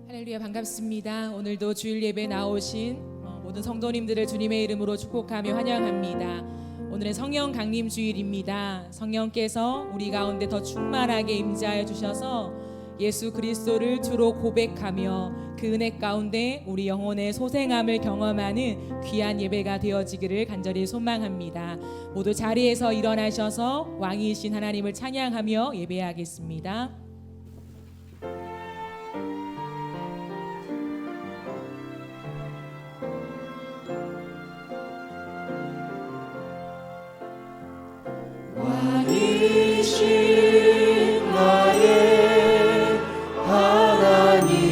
할렐루야, 반갑습니다. 오늘도 주일 예배 나오신 모든 성도님들을 주님의 이름으로 축복하며 환영합니다. 오늘은 성령 강림 주일입니다. 성령께서 우리 가운데 더 충만하게 임재하여 주셔서 예수 그리스도를 주로 고백하며 그 은혜 가운데 우리 영혼의 소생함을 경험하는 귀한 예배가 되어지기를 간절히 소망합니다. 모두 자리에서 일어나셔서 왕이신 하나님을 찬양하며 예배하겠습니다. 왕이신 나의 하나님,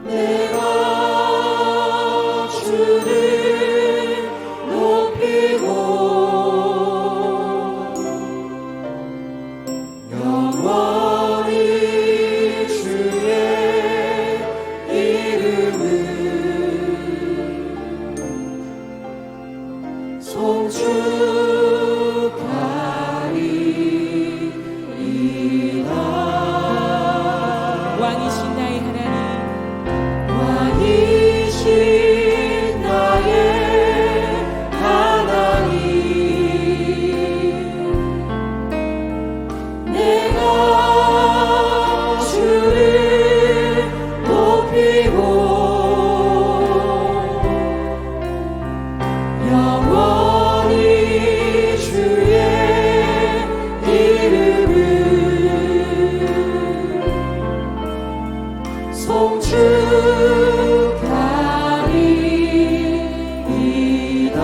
내가 주를 높이고 영원히 주의 이름을 송축하리이다. 왕이신 나의 하나님, 왕이신 나의 하나님, 내가 주를 높이고 영원히 주의 이름을 송축하리이다.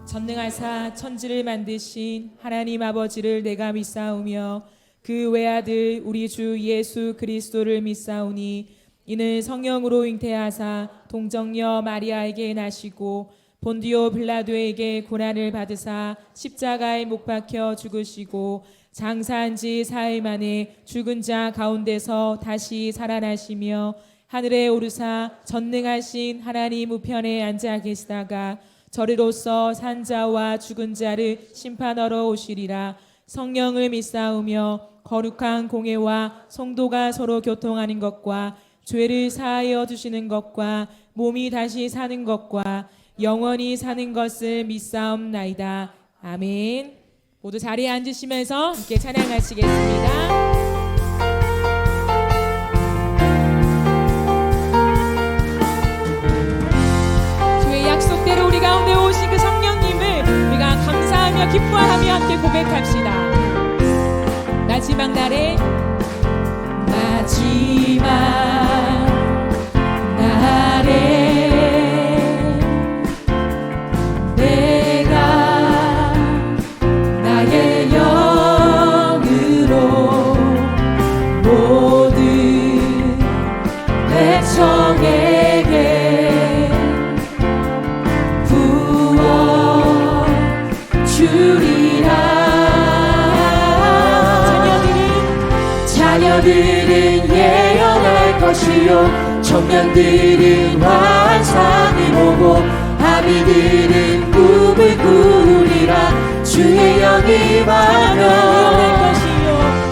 전능하사 천지를 만드신 하나님 아버지를 내가 믿사오며 그 외아들 우리 주 예수 그리스도를 믿사오니 이는 성령으로 잉태하사 동정녀 마리아에게 나시고 본디오 빌라도에게 고난을 받으사 십자가에 못 박혀 죽으시고 장사한 지 사흘 만에 죽은 자 가운데서 다시 살아나시며 하늘에 오르사 전능하신 하나님 우편에 앉아 계시다가 저리로서 산 자와 죽은 자를 심판하러 오시리라. 성령을 믿사오며 거룩한 공회와 성도가 서로 교통하는 것과 죄를 사하여 주시는 것과 몸이 다시 사는 것과 영원히 사는 것을 믿사옵나이다. 아멘. 모두 자리에 앉으시면서 함께 찬양하시겠습니다. 주의 약속대로 우리 가운데 오신 그 성령님을 우리가 감사하며 기뻐하며 함께 고백합시다. 마지막 날에 내가 나의 영으로 모든 백성에게 부어 주리라. 자녀들은 예언할 것이요 청년들은 환상을 보고 아비들은 꿈을 꾸리라. 주의 영이 임하면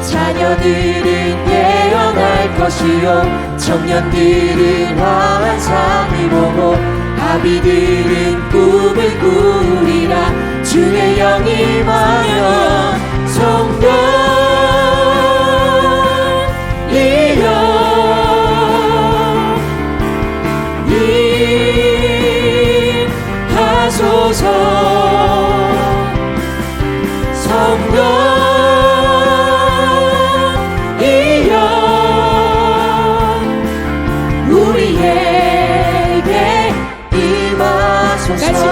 자녀들은 예언할 것이요 청년들은 환상을 보고 아비들은 꿈을 꾸리라. 주의 영이 임하면 성령 하소서. 성령이여 우리에게 임하소서.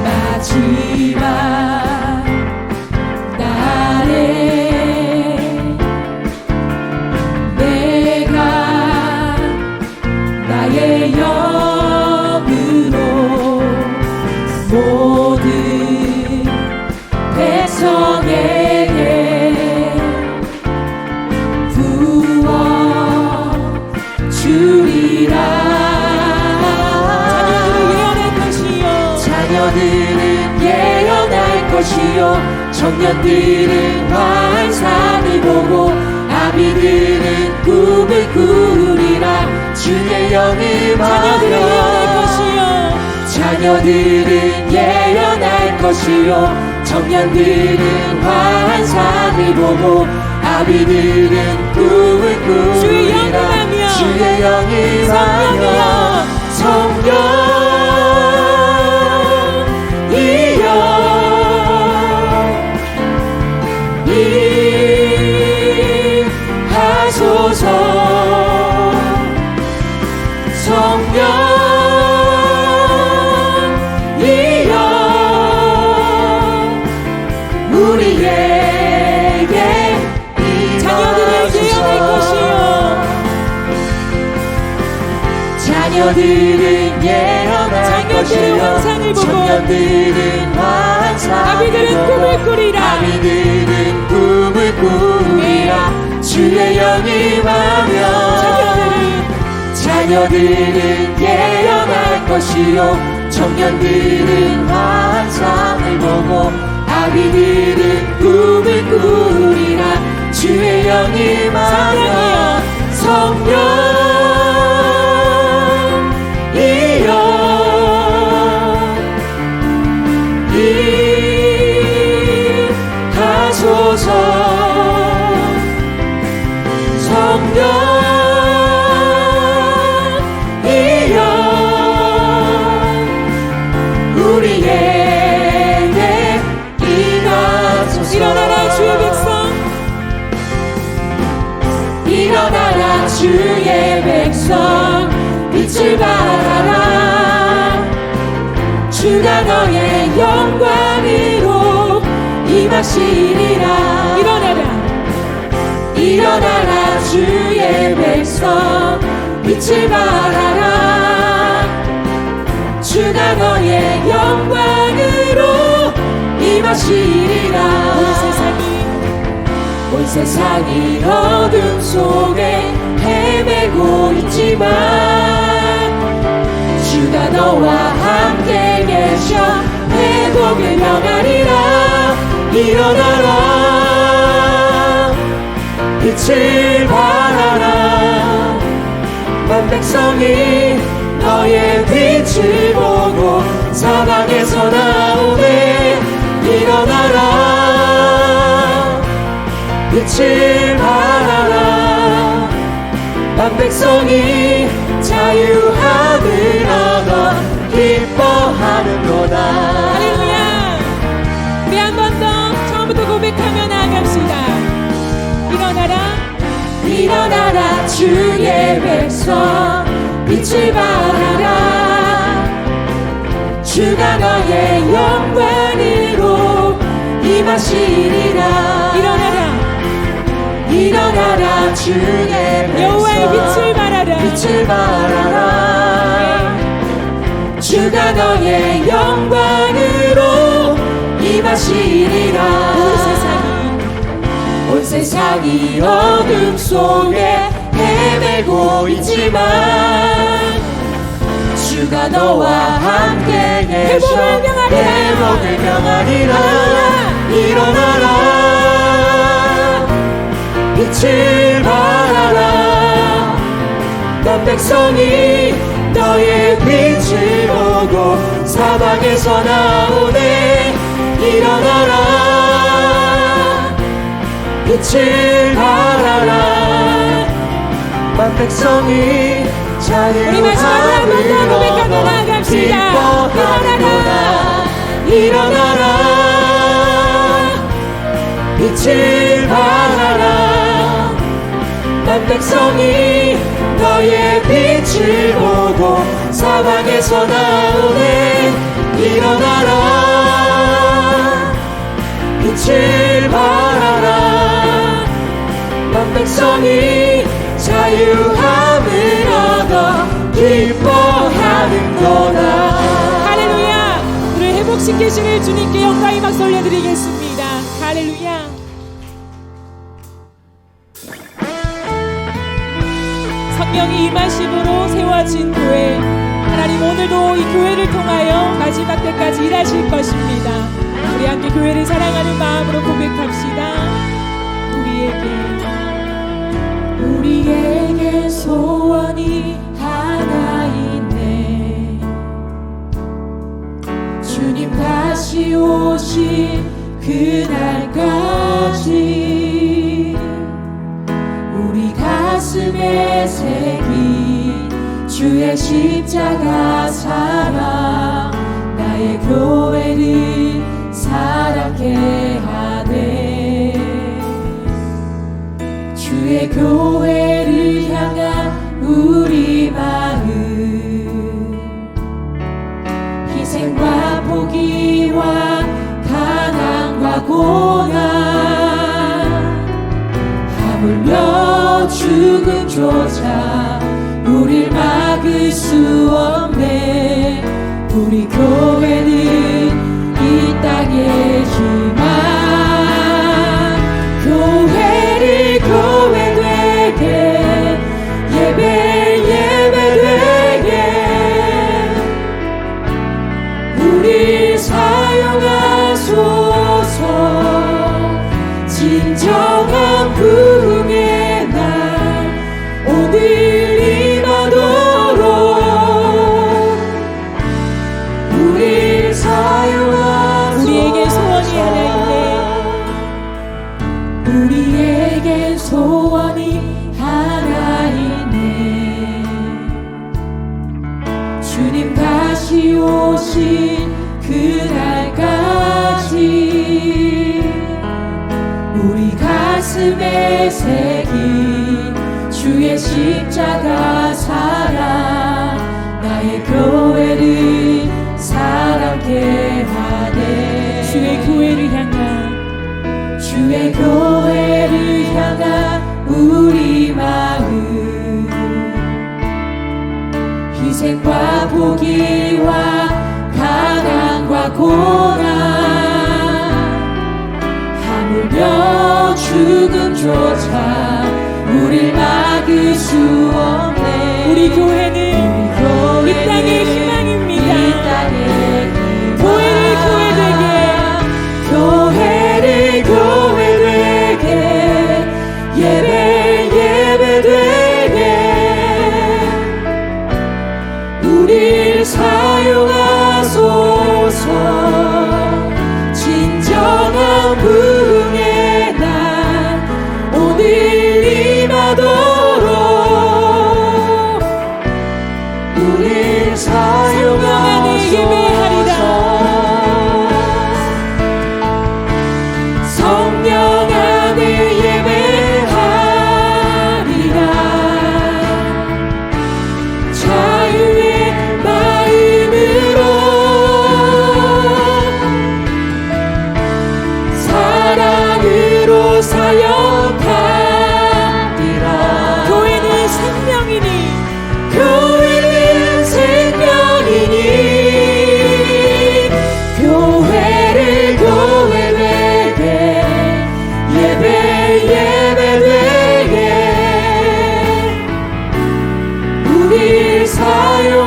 마지막 날에 내가 나의 영으로 청년들은 환상을 보고 아비들은 꿈을 꾸리라. 주의 영을 자녀들은 예언할 것이요 청년들은 환상을 보고 아비들은 꿈을 꾸리라. 주의 영이 임하며 성령이여 임하소서. 성령이여 우리에게 자녀들은 예언할 것이요 청년들은 환상을 아비들은 꿈을 꾸리라. 주의 영이 임하며 자녀들은 예언할 것이요 청년들은 환상을 보고 아비들은 꿈을 꾸리라. 주의 영이 임하며 성령이여 임하소서. 성령이여 우리에게 임하소서. 일어나라 주의 백성, 일어나라 주의 백성, 빛을 발하라. 주가 너의 영광으로 임하시리라. 일어나라 주의 백성, 빛을 발하라. 주가 너의 영광으로 임하시리라. 온 세상이 어둠 속에 헤매고 있지만 주가 너와 함께 계셔 회복을 명하리라. 일어나라 빛을 발하라. 온 백성이 너의 빛을 보고 사방에서 나오네. 일어나라 빛을 발하라. 온 백성이 자유함을 얻어 기뻐하는도다. 할렐루야. 우리 한 번 더 처음부터 고백하며 나아갑시다. 일어나라 주의 백성, 빛을 발하라. 주가 너의 영광으로 임하시리라. 일어나라 주의 여호와의 빛을 발하라. 주가 너의 영광으로 임하시리라. 온 세상이 어둠 속에 헤매고 있지만 주가 너와 함께 계셔 회복을 명하리라. 일어나라 빛을 발하라. 넌 백성이 너의 빛을 보고 사방에서 나오네. 일어나라 빛을 발하라. 만 백성이 자유함을 얻어 기뻐하는도다. 일어나라 빛을 발하라. 난 백성이 너의 빛을 보고 사방에서 나오네. 일어나라 빛을 발하라. 난 백성이 자유함을 얻어 기뻐하는도다. 할렐루야. 우리 회복시키시는 주님께 영광의 박수 올려드리겠습니다. 할렐루야. 성령이 임하심으로 세워진 교회, 하나님 오늘도 이 교회를 통하여 마지막 때까지 일하실 것입니다. 우리 우리 함께 교회를 사랑하는 마음으로 고백합시다. 우리에게 소원이 하나 있네. 주님 다시 오신 그날까지 우리 가슴에 새긴 주의 십자가 사랑, 나의 교회를 사랑케 하네. 주의 교회를 향한 우리 마음, 희생과 포기와 가난과 고난, 하물며 죽음조차 우릴 막을 수 없네. 우리 교회는 이 땅의 희망, 교회를 교회되게, 예배 예배되게 우리 사용하소서. 진정한 부흥의 날 오늘 임하도록 우리 사용하소서. 우리에게 소원이 하나 있네. 우리에게 소원이 하나 있네. 주님 다시 오신 그날까지 우리 가슴에 새긴 주의 십자가 사랑, 나의 교회를 사랑케 하네. 주의 교회를 향한 주의 교회를 향한 우리 마음, 희생과 포기와 가난과 고난, 하물며 죽음조차 우릴 막을 수 없네. 우리 교회는 이 땅의 희망입니다. 교회를 교회되게, 교회를 교회되게, 예배 예배되게 우릴 사용하소서. 진정한 부흥의 날 오늘 임하도록 우릴 사용하소서. 성령 안에 예배하리라. 자유의 마음으로 사랑으로 사역하리라. 교회는 생명이니, 교회는 생명이니 교회를 교회되게, 예배 예배되게 우릴 사용하소서.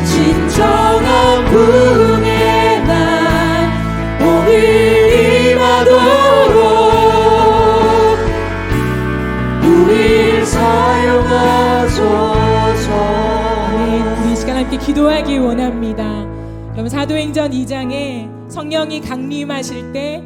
진정한 부흥의 날 오늘 임하도록 우릴 사용하소서. 우리 이 시간 함께 기도하기 원합니다. 그럼 사도행전 2장에 성령이 강림하실 때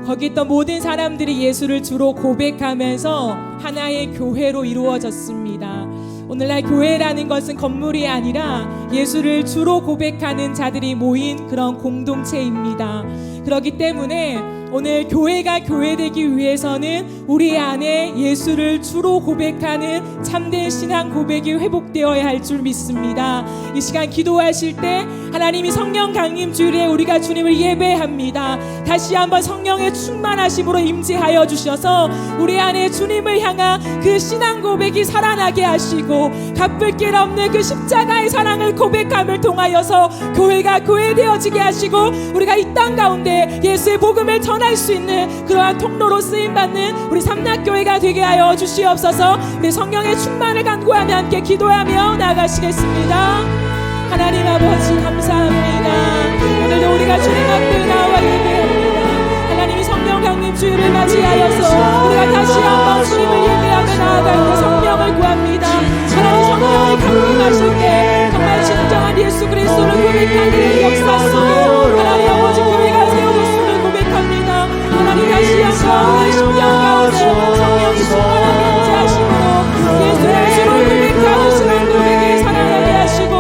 거기 있던 모든 사람들이 예수를 주로 고백하면서 하나의 교회로 이루어졌습니다. 오늘날 교회라는 것은 건물이 아니라 예수를 주로 고백하는 자들이 모인 그런 공동체입니다. 그렇기 때문에 오늘 교회가 교회되기 위해서는 우리 안에 예수를 주로 고백하는 참된 신앙 고백이 회복되어야 할 줄 믿습니다. 이 시간 기도하실 때 하나님이 성령 강림 주일에 우리가 주님을 예배합니다. 다시 한번 성령의 충만하심으로 임재하여 주셔서 우리 안에 주님을 향한 그 신앙 고백이 살아나게 하시고 갚을 길 없는 그 십자가의 사랑을 고백함을 통하여서 교회가 교회되어지게 하시고 우리가 이 땅 가운데 예수의 복음을 전할 수 있는 그러한 통로로 쓰임받는 우리 삼락교회가 되게 하여 주시옵소서. 우리 성령의 충만을 간구하며 함께 기도하며 나아가시겠습니다. 하나님 아버지 감사합니다. 오늘도 우리가 주님 앞에 나와 예배합니다. 하나님이 성령 강림 주일을 맞이하여서 우리가 다시 한번 주님을 예배하며 나아갈 때 성령을 구합니다. 하나님 성령을 강림하실 때 정말 진정한 예수 그리스도를 고백하는 역사 속에 하나님 아버지 교회가 세워졌음을 고백합니다. 하나님 다시 한번 우리 심령 가운데 성령이 충만하게 임재하심으로 예수의 이름을 고백하는 시간 고백에 사랑하게 하시고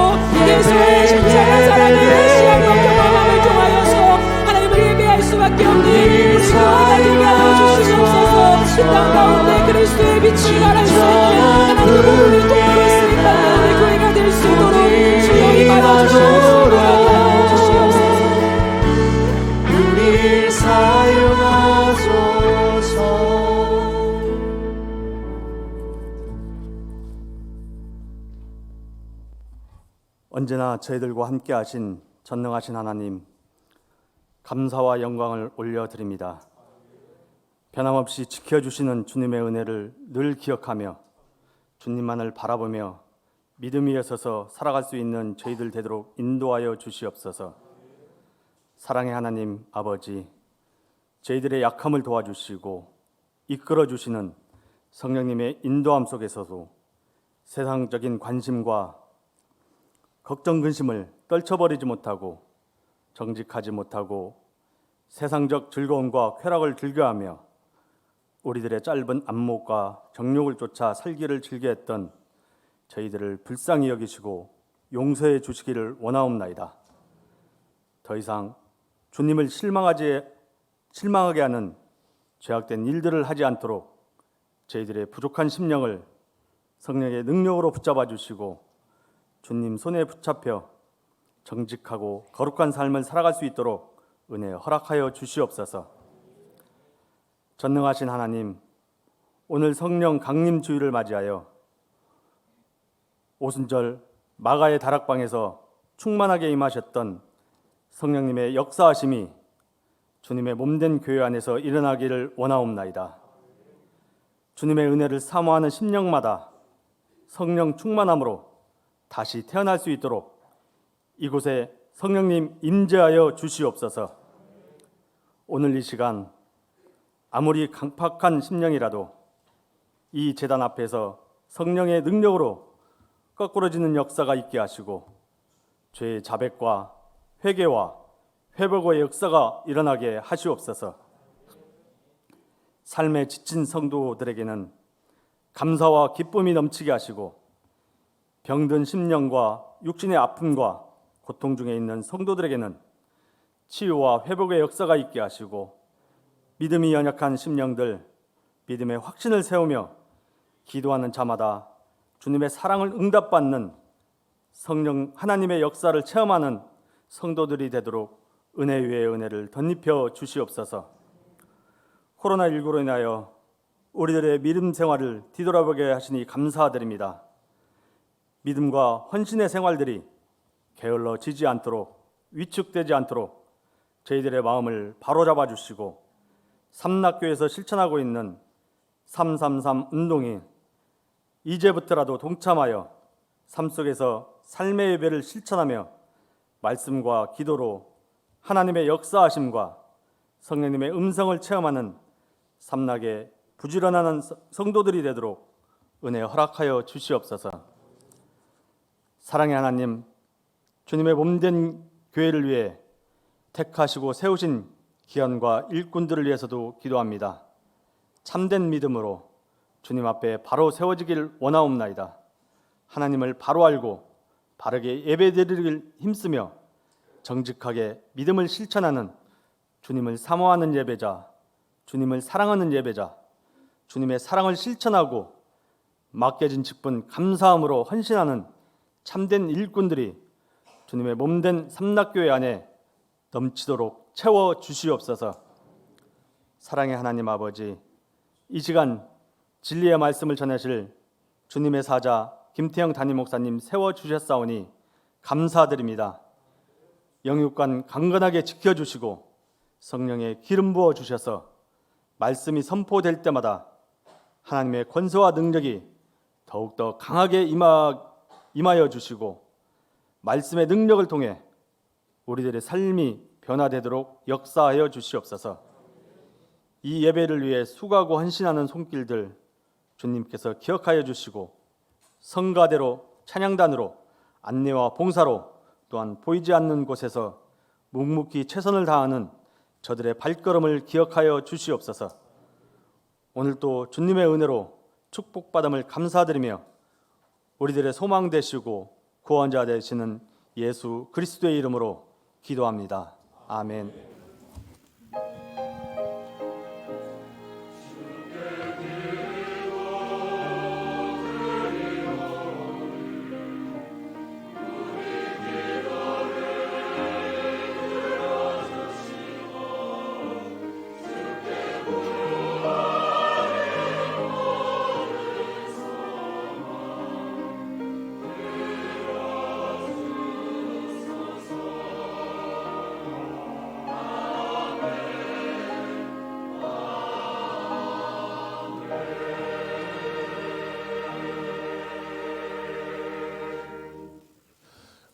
예수의 십자가 사랑을 다시 한번 경험함을 통하여서 하나님을 예배할 수밖에 없는 우리 교회가 되게 하여 주시옵소서. 이 땅 가운데 그리스도의 빛이 발할 수 있는 하나님의 복음을 통으로 쓰임받는 우리 교회가 될 수 있도록 주여 임하여 주시옵소서. 하여 주시옵소서. 우리 사용하소서. 언제나 저희들과 함께 하신 전능하신 하나님, 감사와 영광을 올려드립니다. 변함없이 지켜주시는 주님의 은혜를 늘 기억하며 주님만을 바라보며 믿음 위에 서서 살아갈 수 있는 저희들 되도록 인도하여 주시옵소서. 사랑의 하나님 아버지, 저희들의 약함을 도와주시고 이끌어주시는 성령님의 인도함 속에서도 세상적인 관심과 걱정 근심을 떨쳐버리지 못하고 정직하지 못하고 세상적 즐거움과 쾌락을 즐겨하며 우리들의 짧은 안목과 정욕을 쫓아 살기를 즐겨했던 저희들을 불쌍히 여기시고 용서해 주시기를 원하옵나이다. 더 이상 주님을 실망하게 하는 죄악된 일들을 하지 않도록 저희들의 부족한 심령을 성령의 능력으로 붙잡아 주시고 주님 손에 붙잡혀 정직하고 거룩한 삶을 살아갈 수 있도록 은혜 허락하여 주시옵소서. 전능하신 하나님, 오늘 성령 강림 주일을 맞이하여 오순절 마가의 다락방에서 충만하게 임하셨던 성령님의 역사하심이 주님의 몸된 교회 안에서 일어나기를 원하옵나이다. 주님의 은혜를 사모하는 심령마다 성령 충만함으로 다시 태어날 수 있도록 이곳에 성령님 임재하여 주시옵소서. 오늘 이 시간 아무리 강팍한 심령이라도 이 제단 앞에서 성령의 능력으로 거꾸러지는 역사가 있게 하시고 죄의 자백과 회개와 회복의 역사가 일어나게 하시옵소서. 삶에 지친 성도들에게는 감사와 기쁨이 넘치게 하시고 병든 심령과 육신의 아픔과 고통 중에 있는 성도들에게는 치유와 회복의 역사가 있게 하시고 믿음이 연약한 심령들 믿음의 확신을 세우며 기도하는 자마다 주님의 사랑을 응답받는 성령 하나님의 역사를 체험하는 성도들이 되도록 은혜 위에 은혜를 덧입혀 주시옵소서. 코로나19로 인하여 우리들의 믿음 생활을 뒤돌아보게 하시니 감사드립니다. 믿음과 헌신의 생활들이 게을러지지 않도록 위축되지 않도록 저희들의 마음을 바로잡아 주시고 삼락교에서 실천하고 있는 333 운동이 이제부터라도 동참하여 삶 속에서 삶의 예배를 실천하며 말씀과 기도로 하나님의 역사하심과 성령님의 음성을 체험하는 삼락의 부지런한 성도들이 되도록 은혜 허락하여 주시옵소서. 사랑의 하나님, 주님의 몸된 교회를 위해 택하시고 세우신 기관과 일꾼들을 위해서도 기도합니다. 참된 믿음으로 주님 앞에 바로 세워지길 원하옵나이다. 하나님을 바로 알고 바르게 예배드리길 힘쓰며 정직하게 믿음을 실천하는 주님을 사모하는 예배자, 주님을 사랑하는 예배자, 주님의 사랑을 실천하고 맡겨진 직분 감사함으로 헌신하는 참된 일꾼들이 주님의 몸된 삼락교회 안에 넘치도록 채워 주시옵소서. 사랑의 하나님 아버지, 이 시간 진리의 말씀을 전하실 주님의 사자 김태형 담임 목사님 세워 주셨사오니 감사드립니다. 영육간 강건하게 지켜주시고 성령의 기름 부어 주셔서 말씀이 선포될 때마다 하나님의 권세와 능력이 더욱더 강하게 임하여 주시고 말씀의 능력을 통해 우리들의 삶이 변화되도록 역사하여 주시옵소서. 이 예배를 위해 수고하고 헌신하는 손길들 주님께서 기억하여 주시고 성가대로 찬양단으로 안내와 봉사로 또한 보이지 않는 곳에서 묵묵히 최선을 다하는 저들의 발걸음을 기억하여 주시옵소서. 오늘도 주님의 은혜로 축복받음을 감사드리며 우리들의 소망 되시고 구원자 되시는 예수 그리스도의 이름으로 기도합니다. 아멘.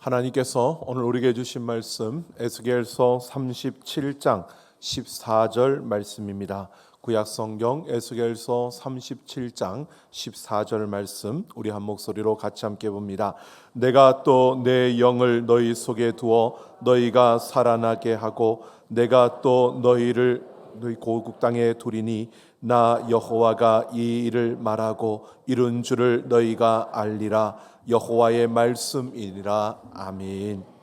하나님께서 오늘 우리에게 주신 말씀 에스겔서 37장 14절 말씀입니다. 구약성경 에스겔서 37장 14절 말씀 우리 한 목소리로 같이 함께 봅니다. 내가 또 내 영을 너희 속에 두어 너희가 살아나게 하고 내가 또 너희를 너희 고국 땅에 두리니 나 여호와가 이 일을 말하고 이룬 줄을 너희가 알리라. 여호와의 말씀이니라. 아멘.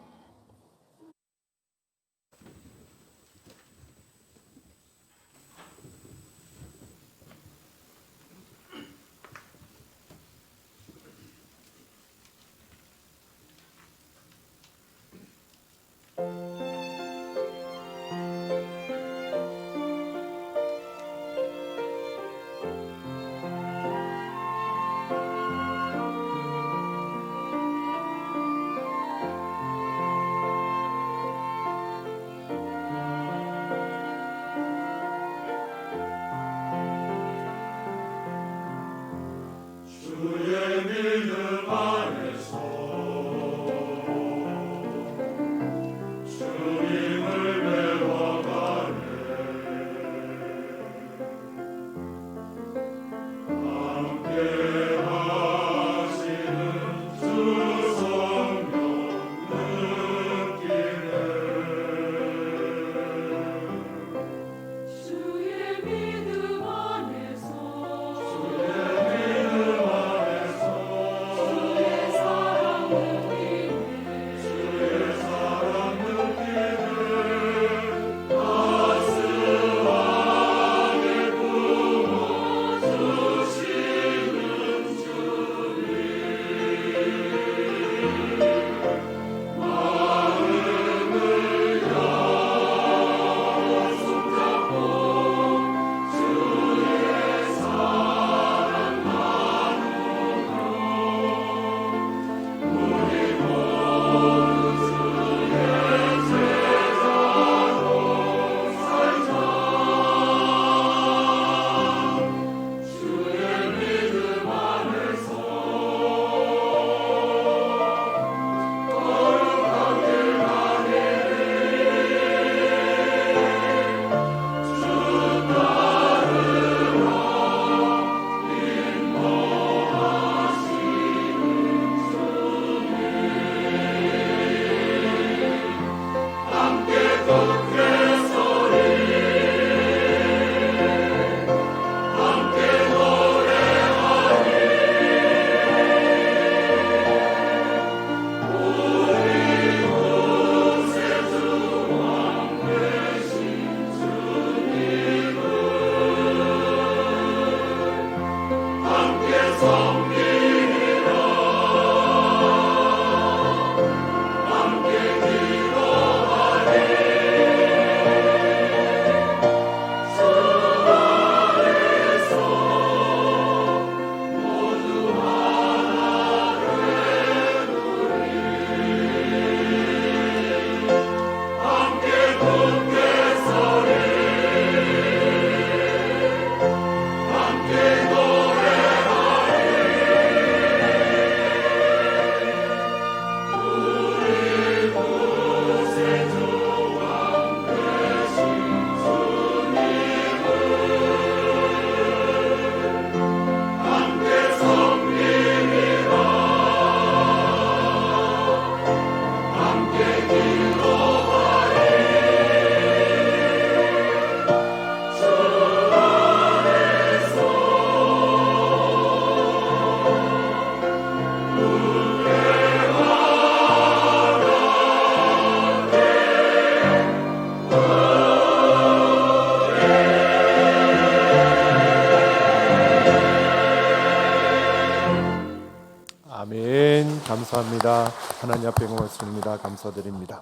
감사합니다. 하나님 앞에 고맙습니다. 감사드립니다.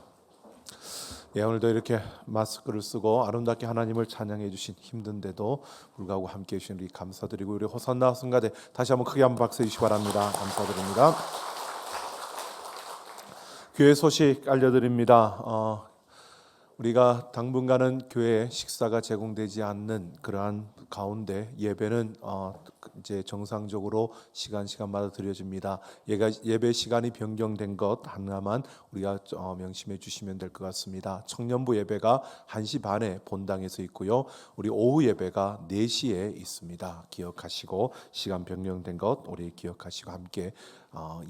오늘도 이렇게 마스크를 쓰고 아름답게 하나님을 찬양해 주신 힘든데도 불구하고 함께해 주신 우리 감사드리고, 우리 호산나 성가대 다시 한번 크게 한번 박수 주시기 바랍니다. 감사드립니다. 교회 소식 알려드립니다. 우리가 당분간은 교회에 식사가 제공되지 않는 그러한 가운데 예배는 이제 정상적으로 시간마다 드려집니다. 예배 시간이 변경된 것 하나만 우리가 명심해 주시면 될 것 같습니다. 청년부 예배가 1시 반에 본당에서 있고요. 우리 오후 예배가 4시에 있습니다. 기억하시고 시간 변경된 것 우리 기억하시고 함께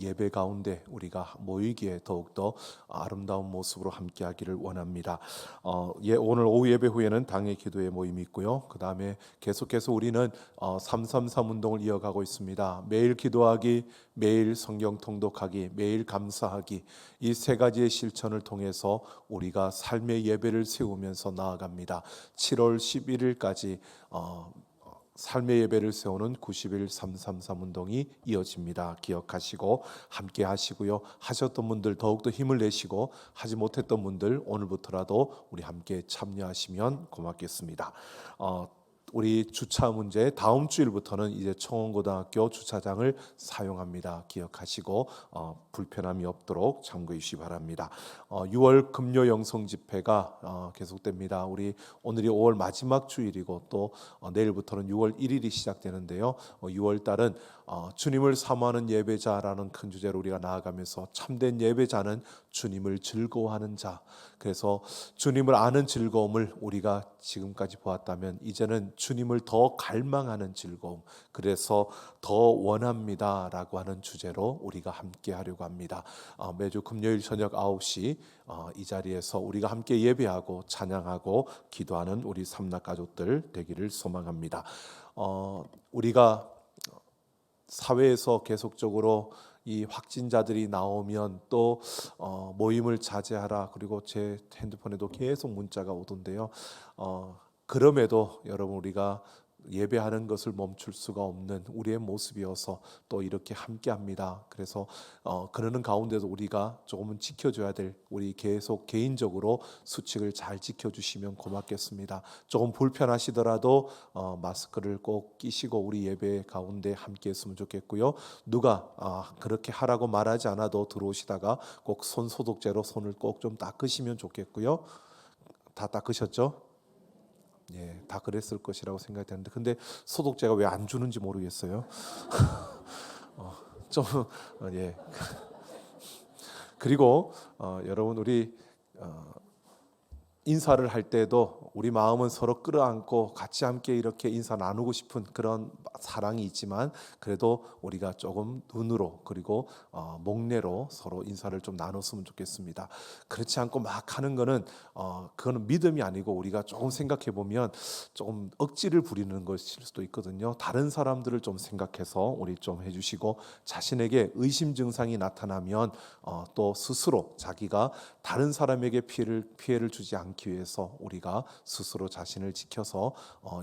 예배 가운데 우리가 모이기에 더욱더 아름다운 모습으로 함께하기를 원합니다. 오늘 오후 예배 후에는 당의 기도회 모임이 있고요. 그 다음에 계속해서 우리는 333 운동을 이어가고 있습니다. 매일 기도하기, 매일 성경 통독하기, 매일 감사하기, 이 세 가지의 실천을 통해서 우리가 삶의 예배를 세우면서 나아갑니다. 7월 11일까지 삶의 예배를 세우는 90일 333 운동이 이어집니다. 기억하시고 함께 하시고요. 하셨던 분들 더욱더 힘을 내시고, 하지 못했던 분들 오늘부터라도 우리 함께 참여하시면 고맙겠습니다. 우리 주차 문제, 다음 주일부터는 이제 청원고등학교 주차장을 사용합니다. 기억하시고 불편함이 없도록 참고해 주시기 바랍니다. 6월 금요 영성 집회가 계속됩니다. 오늘이 5월 마지막 주일이고 또 내일부터는 6월 1일이 시작되는데요. 6월 달은 주님을 사모하는 예배자라는 큰 주제로 우리가 나아가면서 참된 예배자는 주님을 즐거워하는 자, 그래서 주님을 아는 즐거움을 우리가 지금까지 보았다면 이제는 주님을 더 갈망하는 즐거움, 그래서 더 원합니다라고 하는 주제로 우리가 함께 하려고 합니다. 매주 금요일 저녁 9시 이 자리에서 우리가 함께 예배하고 찬양하고 기도하는 우리 삼락 가족들 되기를 소망합니다. 우리가 사회에서 계속적으로 이 확진자들이 나오면 또 모임을 자제하라, 그리고 제 핸드폰에도 계속 문자가 오던데요. 그럼에도 여러분, 우리가 예배하는 것을 멈출 수가 없는 우리의 모습이어서 또 이렇게 함께합니다. 그래서 그러는 가운데도 우리가 조금은 지켜줘야 될, 우리 계속 개인적으로 수칙을 잘 지켜주시면 고맙겠습니다. 조금 불편하시더라도 마스크를 꼭 끼시고 우리 예배 가운데 함께했으면 좋겠고요. 누가 그렇게 하라고 말하지 않아도 들어오시다가 꼭 손 소독제로 손을 꼭 좀 닦으시면 좋겠고요. 다 닦으셨죠? 예, 다 그랬을 것이라고 생각되는데, 근데 소독제가 왜 안 주는지 모르겠어요. 예. 그리고 여러분, 우리 인사를 할 때도 우리 마음은 서로 끌어안고 같이 함께 이렇게 인사 나누고 싶은 그런 사랑이 있지만, 그래도 우리가 조금 눈으로 그리고 목례로 서로 인사를 좀 나눴으면 좋겠습니다. 그렇지 않고 막 하는 거는 그거는 믿음이 아니고, 우리가 조금 생각해 보면 조금 억지를 부리는 것일 수도 있거든요. 다른 사람들을 좀 생각해서 우리 좀 해주시고, 자신에게 의심 증상이 나타나면 또 스스로 자기가 다른 사람에게 피해를 주지 않기 위해서 우리가 스스로 자신을 지켜서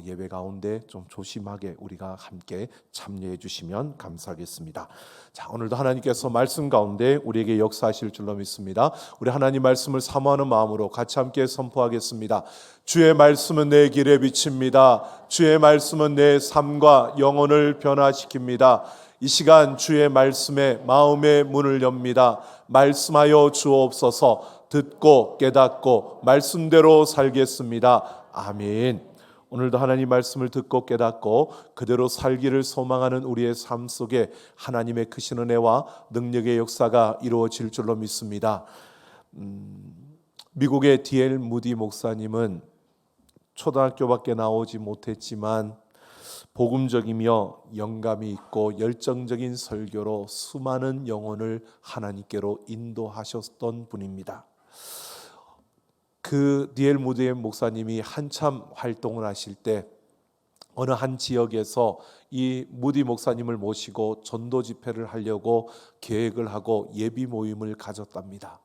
예배 가운데 좀 조심하게 우리가 함께 참여해 주시면 감사하겠습니다. 자, 오늘도 하나님께서 말씀 가운데 우리에게 역사하실 줄로 믿습니다. 우리 하나님 말씀을 사모하는 마음으로 같이 함께 선포하겠습니다. 주의 말씀은 내 길에 비칩니다. 주의 말씀은 내 삶과 영혼을 변화시킵니다. 이 시간 주의 말씀에 마음의 문을 엽니다. 말씀하여 주옵소서. 듣고 깨닫고 말씀대로 살겠습니다. 아멘. 오늘도 하나님 말씀을 듣고 깨닫고 그대로 살기를 소망하는 우리의 삶 속에 하나님의 크신 은혜와 능력의 역사가 이루어질 줄로 믿습니다. 미국의 D.L. 무디 목사님은 초등학교밖에 나오지 못했지만 복음적이며 영감이 있고 열정적인 설교로 수많은 영혼을 하나님께로 인도하셨던 분입니다. 그 D.L. 무디 목사님이 한참 활동을 하실 때 어느 한 지역에서 이 무디 목사님을 모시고 전도 집회를 하려고 계획을 하고 예비 모임을 가졌답니다.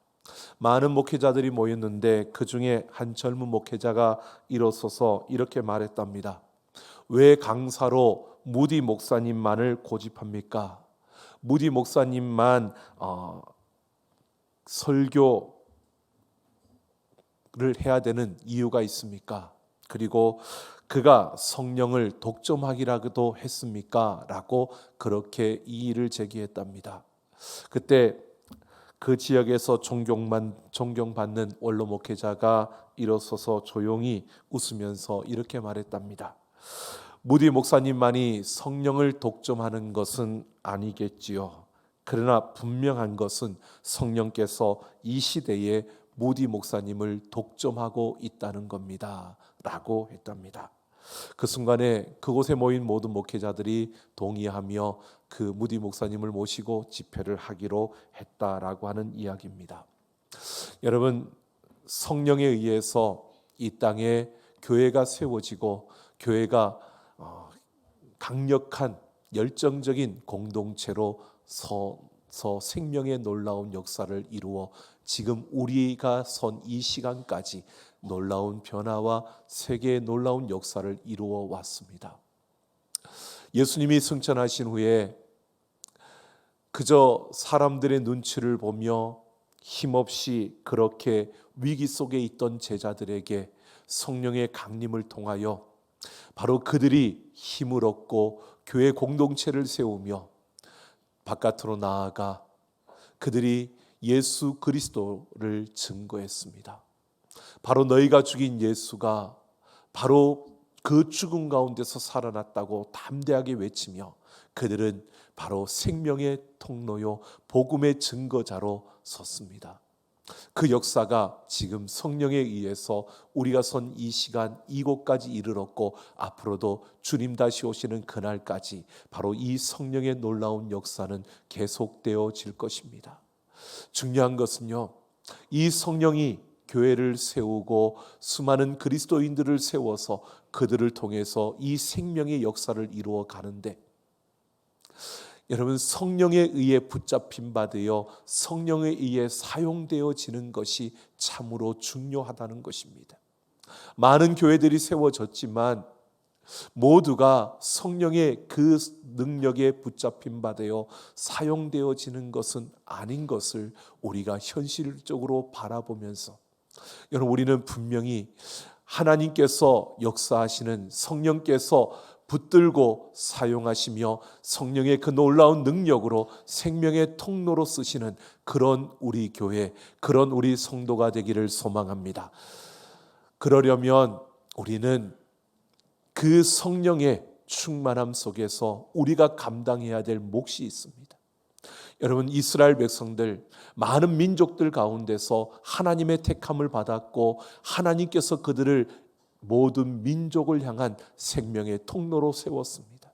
많은 목회자들이 모였는데 그 중에 한 젊은 목회자가 일어서서 이렇게 말했답니다. 왜 강사로 무디 목사님만을 고집합니까? 무디 목사님만 설교를 해야 되는 이유가 있습니까? 그리고 그가 성령을 독점하기라도 했습니까? 라고 그렇게 이의를 제기했답니다. 그때 그 지역에서 존경받는 원로 목회자가 일어서서 조용히 웃으면서 이렇게 말했답니다. 무디 목사님만이 성령을 독점하는 것은 아니겠지요. 그러나 분명한 것은 성령께서 이 시대에 무디 목사님을 독점하고 있다는 겁니다. 라고 했답니다. 그 순간에 그곳에 모인 모든 목회자들이 동의하며 그 무디 목사님을 모시고 집회를 하기로 했다라고 하는 이야기입니다. 여러분, 성령에 의해서 이 땅에 교회가 세워지고 교회가 강력한 열정적인 공동체로 서서 생명의 놀라운 역사를 이루어 지금 우리가 선 이 시간까지 놀라운 변화와 세계의 놀라운 역사를 이루어 왔습니다. 예수님이 승천하신 후에 그저 사람들의 눈치를 보며 힘없이 그렇게 위기 속에 있던 제자들에게 성령의 강림을 통하여 바로 그들이 힘을 얻고 교회 공동체를 세우며 바깥으로 나아가 그들이 예수 그리스도를 증거했습니다. 바로 너희가 죽인 예수가 바로 그 죽음 가운데서 살아났다고 담대하게 외치며 그들은 바로 생명의 통로요 복음의 증거자로 섰습니다. 그 역사가 지금 성령에 의해서 우리가 선 이 시간 이곳까지 이르렀고 앞으로도 주님 다시 오시는 그날까지 바로 이 성령의 놀라운 역사는 계속되어질 것입니다. 중요한 것은요, 이 성령이 교회를 세우고 수많은 그리스도인들을 세워서 그들을 통해서 이 생명의 역사를 이루어 가는데, 여러분, 성령에 의해 붙잡힌 바 되어 성령에 의해 사용되어지는 것이 참으로 중요하다는 것입니다. 많은 교회들이 세워졌지만 모두가 성령의 그 능력에 붙잡힌 바 되어 사용되어지는 것은 아닌 것을 우리가 현실적으로 바라보면서, 여러분, 우리는 분명히 하나님께서 역사하시는 성령께서 붙들고 사용하시며 성령의 그 놀라운 능력으로 생명의 통로로 쓰시는 그런 우리 교회, 그런 우리 성도가 되기를 소망합니다. 그러려면 우리는 그 성령의 충만함 속에서 우리가 감당해야 될 몫이 있습니다. 여러분, 이스라엘 백성들, 많은 민족들 가운데서 하나님의 택함을 받았고 하나님께서 그들을 모든 민족을 향한 생명의 통로로 세웠습니다.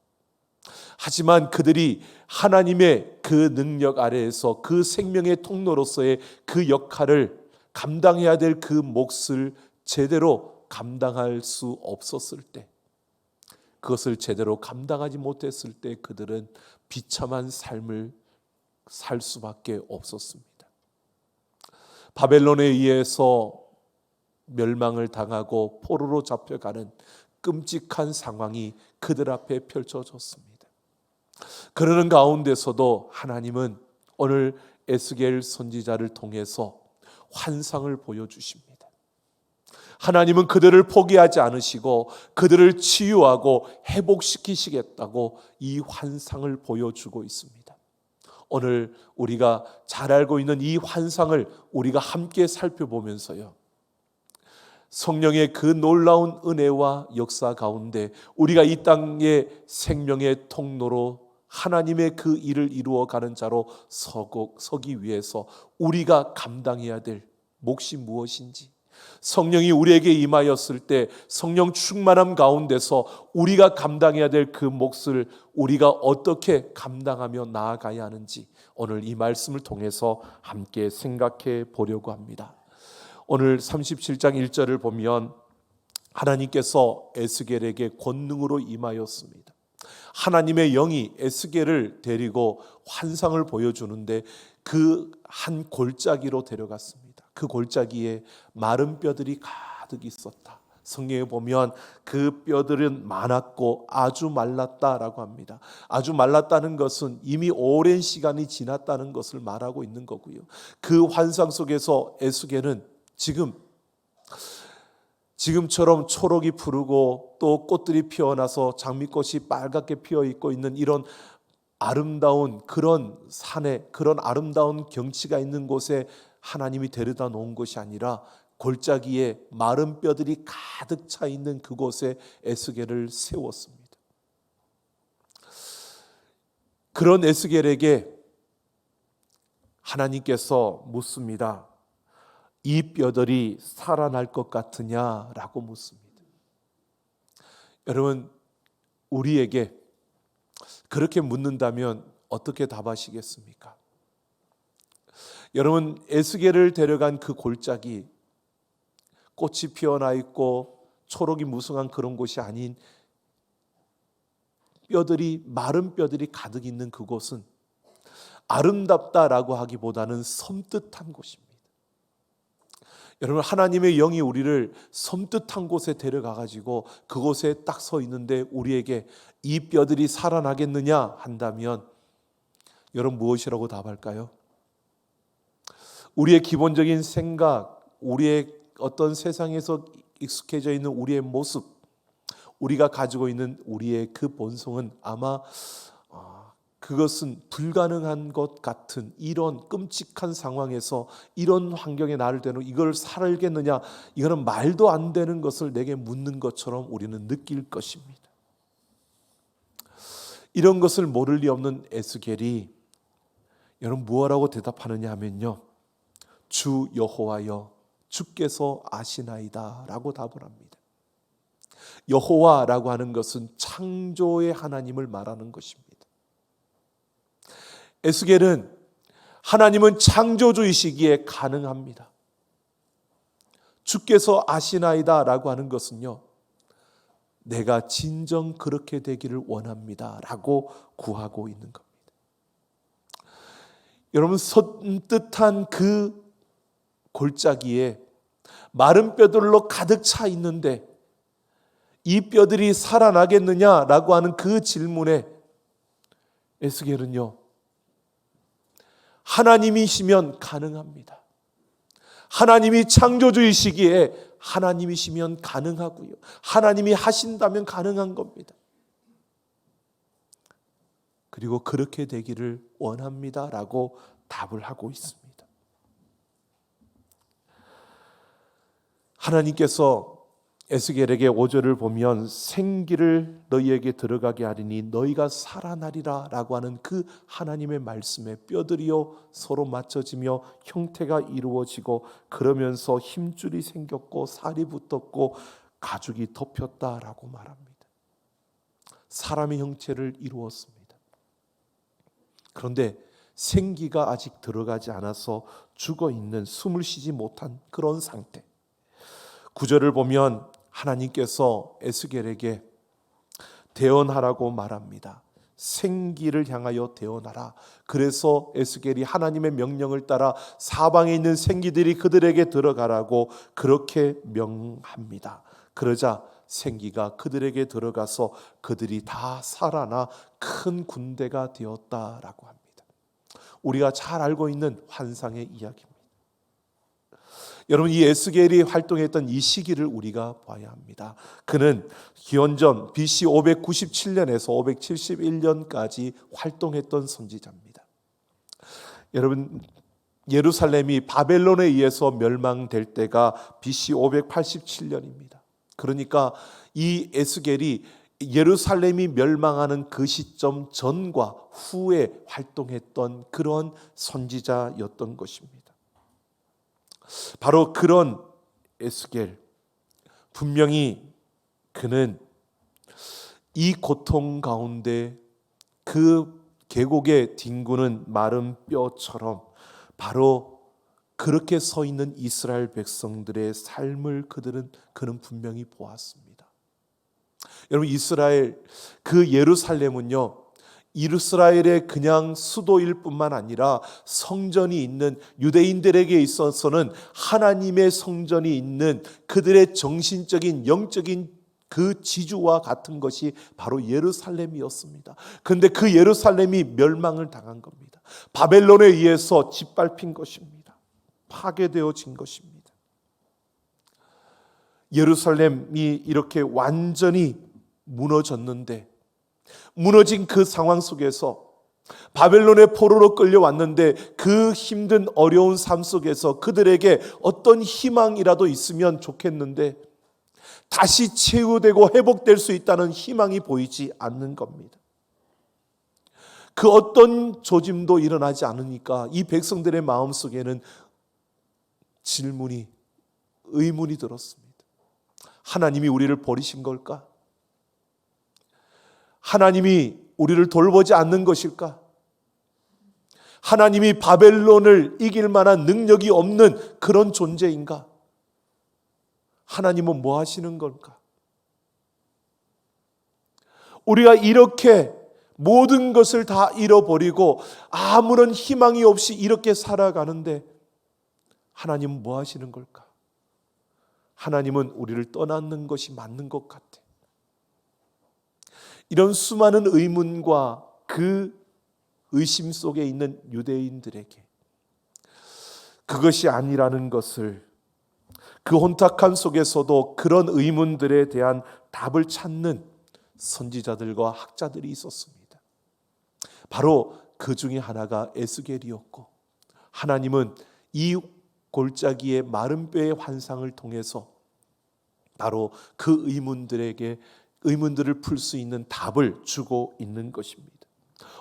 하지만 그들이 하나님의 그 능력 아래에서 그 생명의 통로로서의 그 역할을 감당해야 될 그 몫을 제대로 감당할 수 없었을 때, 그것을 제대로 감당하지 못했을 때 그들은 비참한 삶을 살 수밖에 없었습니다. 바벨론에 의해서 멸망을 당하고 포로로 잡혀가는 끔찍한 상황이 그들 앞에 펼쳐졌습니다. 그러는 가운데서도 하나님은 오늘 에스겔 선지자를 통해서 환상을 보여주십니다. 하나님은 그들을 포기하지 않으시고 그들을 치유하고 회복시키시겠다고 이 환상을 보여주고 있습니다. 오늘 우리가 잘 알고 있는 이 환상을 우리가 함께 살펴보면서요, 성령의 그 놀라운 은혜와 역사 가운데 우리가 이 땅의 생명의 통로로 하나님의 그 일을 이루어가는 자로 서기 위해서 우리가 감당해야 될 몫이 무엇인지, 성령이 우리에게 임하였을 때 성령 충만함 가운데서 우리가 감당해야 될 그 몫을 우리가 어떻게 감당하며 나아가야 하는지 오늘 이 말씀을 통해서 함께 생각해 보려고 합니다. 오늘 37장 1절을 보면 하나님께서 에스겔에게 권능으로 임하였습니다. 하나님의 영이 에스겔을 데리고 환상을 보여주는데 그 한 골짜기로 데려갔습니다. 그 골짜기에 마른 뼈들이 가득 있었다. 성경에 보면 그 뼈들은 많았고 아주 말랐다라고 합니다. 아주 말랐다는 것은 이미 오랜 시간이 지났다는 것을 말하고 있는 거고요. 그 환상 속에서 에스겔은 지금처럼 초록이 푸르고 또 꽃들이 피어나서 장미꽃이 빨갛게 피어 있고 있는 이런 아름다운 그런 산에, 그런 아름다운 경치가 있는 곳에 하나님이 데려다 놓은 것이 아니라 골짜기에 마른 뼈들이 가득 차 있는 그곳에 에스겔을 세웠습니다. 그런 에스겔에게 하나님께서 묻습니다. 이 뼈들이 살아날 것 같으냐라고 묻습니다. 여러분, 우리에게 그렇게 묻는다면 어떻게 답하시겠습니까? 여러분, 에스겔을 데려간 그 골짜기, 꽃이 피어나 있고 초록이 무성한 그런 곳이 아닌 마른 뼈들이 가득 있는 그곳은 아름답다라고 하기보다는 섬뜩한 곳입니다. 여러분, 하나님의 영이 우리를 섬뜩한 곳에 데려가 가지고 그곳에 딱 서 있는데 우리에게 이 뼈들이 살아나겠느냐 한다면 여러분 무엇이라고 답할까요? 우리의 기본적인 생각, 우리의 어떤 세상에서 익숙해져 있는 우리의 모습, 우리가 가지고 있는 우리의 그 본성은 아마 그것은 불가능한 것 같은 이런 끔찍한 상황에서 이런 환경에 나를 대놓고 이걸 살겠느냐, 이거는 말도 안 되는 것을 내게 묻는 것처럼 우리는 느낄 것입니다. 이런 것을 모를 리 없는 에스겔이 여러분 무엇라고 대답하느냐 하면요, 주 여호와여 주께서 아시나이다 라고 답을 합니다. 여호와라고 하는 것은 창조의 하나님을 말하는 것입니다. 에스겔은 하나님은 창조주이시기에 가능합니다. 주께서 아시나이다 라고 하는 것은요, 내가 진정 그렇게 되기를 원합니다 라고 구하고 있는 겁니다. 여러분, 섬뜩한 그 골짜기에 마른 뼈들로 가득 차 있는데 이 뼈들이 살아나겠느냐라고 하는 그 질문에 에스겔은요, 하나님이시면 가능합니다. 하나님이 창조주이시기에 하나님이시면 가능하고요, 하나님이 하신다면 가능한 겁니다. 그리고 그렇게 되기를 원합니다라고 답을 하고 있습니다. 하나님께서 에스겔에게 5절을 보면 생기를 너희에게 들어가게 하리니 너희가 살아나리라 라고 하는 그 하나님의 말씀에 뼈들이요 서로 맞춰지며 형태가 이루어지고 그러면서 힘줄이 생겼고 살이 붙었고 가죽이 덮였다라고 말합니다. 사람의 형체를 이루었습니다. 그런데 생기가 아직 들어가지 않아서 죽어있는, 숨을 쉬지 못한 그런 상태. 9절을 보면 하나님께서 에스겔에게 대언하라고 말합니다. 생기를 향하여 대언하라. 그래서 에스겔이 하나님의 명령을 따라 사방에 있는 생기들이 그들에게 들어가라고 그렇게 명합니다. 그러자 생기가 그들에게 들어가서 그들이 다 살아나 큰 군대가 되었다라고 합니다. 우리가 잘 알고 있는 환상의 이야기입니다. 여러분, 이 에스겔이 활동했던 이 시기를 우리가 봐야 합니다. 그는 기원전 BC 597년에서 571년까지 활동했던 선지자입니다. 여러분, 예루살렘이 바벨론에 의해서 멸망될 때가 BC 587년입니다. 그러니까 이 에스겔이 예루살렘이 멸망하는 그 시점 전과 후에 활동했던 그런 선지자였던 것입니다. 바로 그런 에스겔, 분명히 그는 이 고통 가운데 그 계곡에 뒹구는 마른 뼈처럼 바로 그렇게 서 있는 이스라엘 백성들의 삶을 그는 분명히 보았습니다. 여러분, 이스라엘 그 예루살렘은요, 이스라엘의 그냥 수도일 뿐만 아니라 성전이 있는, 유대인들에게 있어서는 하나님의 성전이 있는 그들의 정신적인 영적인 그 지주와 같은 것이 바로 예루살렘이었습니다. 그런데 그 예루살렘이 멸망을 당한 겁니다. 바벨론에 의해서 짓밟힌 것입니다. 파괴되어진 것입니다. 예루살렘이 이렇게 완전히 무너졌는데, 무너진 그 상황 속에서 바벨론의 포로로 끌려왔는데 그 힘든 어려운 삶 속에서 그들에게 어떤 희망이라도 있으면 좋겠는데 다시 치유되고 회복될 수 있다는 희망이 보이지 않는 겁니다. 그 어떤 조짐도 일어나지 않으니까 이 백성들의 마음속에는 질문이, 의문이 들었습니다. 하나님이 우리를 버리신 걸까? 하나님이 우리를 돌보지 않는 것일까? 하나님이 바벨론을 이길 만한 능력이 없는 그런 존재인가? 하나님은 뭐 하시는 걸까? 우리가 이렇게 모든 것을 다 잃어버리고 아무런 희망이 없이 이렇게 살아가는데 하나님은 뭐 하시는 걸까? 하나님은 우리를 떠나는 것이 맞는 것 같아. 이런 수많은 의문과 그 의심 속에 있는 유대인들에게 그것이 아니라는 것을, 그 혼탁한 속에서도 그런 의문들에 대한 답을 찾는 선지자들과 학자들이 있었습니다. 바로 그 중에 하나가 에스겔이었고, 하나님은 이 골짜기의 마른 뼈의 환상을 통해서 바로 그 의문들을 풀 수 있는 답을 주고 있는 것입니다.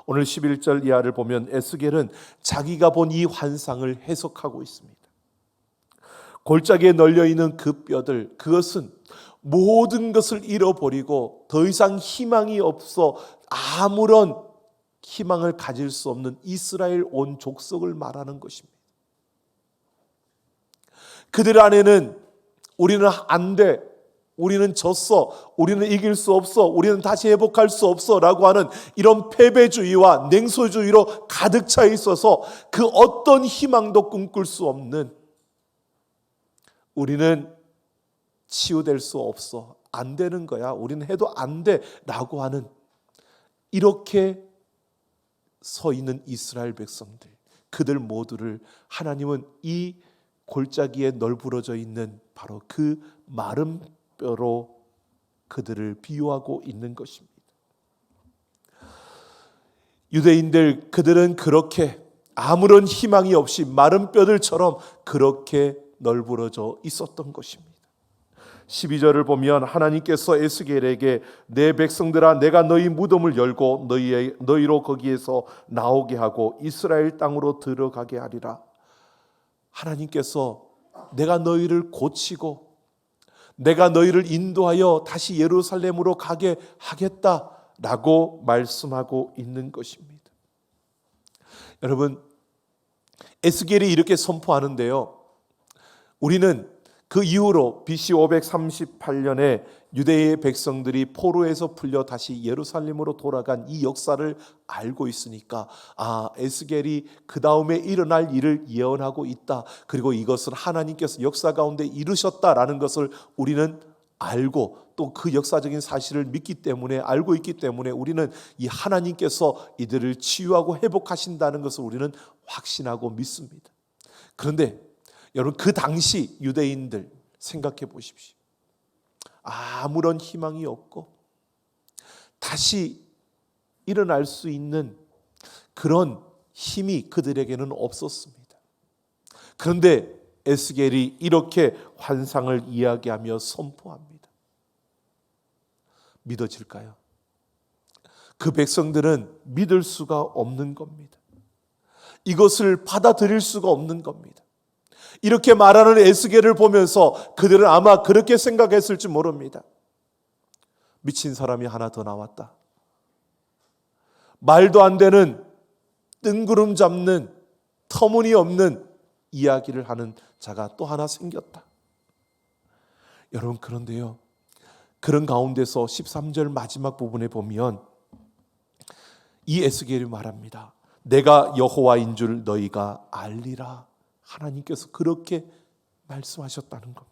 오늘 11절 이하를 보면 에스겔은 자기가 본 이 환상을 해석하고 있습니다. 골짜기에 널려있는 그 뼈들, 그것은 모든 것을 잃어버리고 더 이상 희망이 없어 아무런 희망을 가질 수 없는 이스라엘 온 족속을 말하는 것입니다. 그들 안에는 우리는 안 돼, 우리는 졌어, 우리는 이길 수 없어, 우리는 다시 회복할 수 없어 라고 하는 이런 패배주의와 냉소주의로 가득 차 있어서 그 어떤 희망도 꿈꿀 수 없는, 우리는 치유될 수 없어, 안 되는 거야, 우리는 해도 안 돼 라고 하는, 이렇게 서 있는 이스라엘 백성들, 그들 모두를 하나님은 이 골짜기에 널브러져 있는 바로 그 마른 뼈로 그들을 비유하고 있는 것입니다. 유대인들, 그들은 그렇게 아무런 희망이 없이 마른 뼈들처럼 그렇게 널브러져 있었던 것입니다. 12절을 보면 하나님께서 에스겔에게 내 백성들아, 내가 너희 무덤을 열고 너희로 거기에서 나오게 하고 이스라엘 땅으로 들어가게 하리라. 하나님께서 내가 너희를 고치고 내가 너희를 인도하여 다시 예루살렘으로 가게 하겠다라고 말씀하고 있는 것입니다. 여러분, 에스겔이 이렇게 선포하는데요, 우리는 그 이후로 BC 538년에 유대의 백성들이 포로에서 풀려 다시 예루살렘으로 돌아간 이 역사를 알고 있으니까, 에스겔이 그 다음에 일어날 일을 예언하고 있다, 그리고 이것은 하나님께서 역사 가운데 이루셨다라는 것을 우리는 알고 또 그 역사적인 사실을 믿기 때문에, 알고 있기 때문에 우리는 이 하나님께서 이들을 치유하고 회복하신다는 것을 우리는 확신하고 믿습니다. 그런데 여러분, 그 당시 유대인들 생각해 보십시오. 아무런 희망이 없고 다시 일어날 수 있는 그런 힘이 그들에게는 없었습니다. 그런데 에스겔이 이렇게 환상을 이야기하며 선포합니다. 믿어질까요? 그 백성들은 믿을 수가 없는 겁니다. 이것을 받아들일 수가 없는 겁니다. 이렇게 말하는 에스겔을 보면서 그들은 아마 그렇게 생각했을지 모릅니다. 미친 사람이 하나 더 나왔다. 말도 안 되는, 뜬구름 잡는, 터무니없는 이야기를 하는 자가 또 하나 생겼다. 여러분, 그런데요, 그런 가운데서 13절 마지막 부분에 보면 이 에스겔이 말합니다. 내가 여호와인 줄 너희가 알리라. 하나님께서 그렇게 말씀하셨다는 겁니다.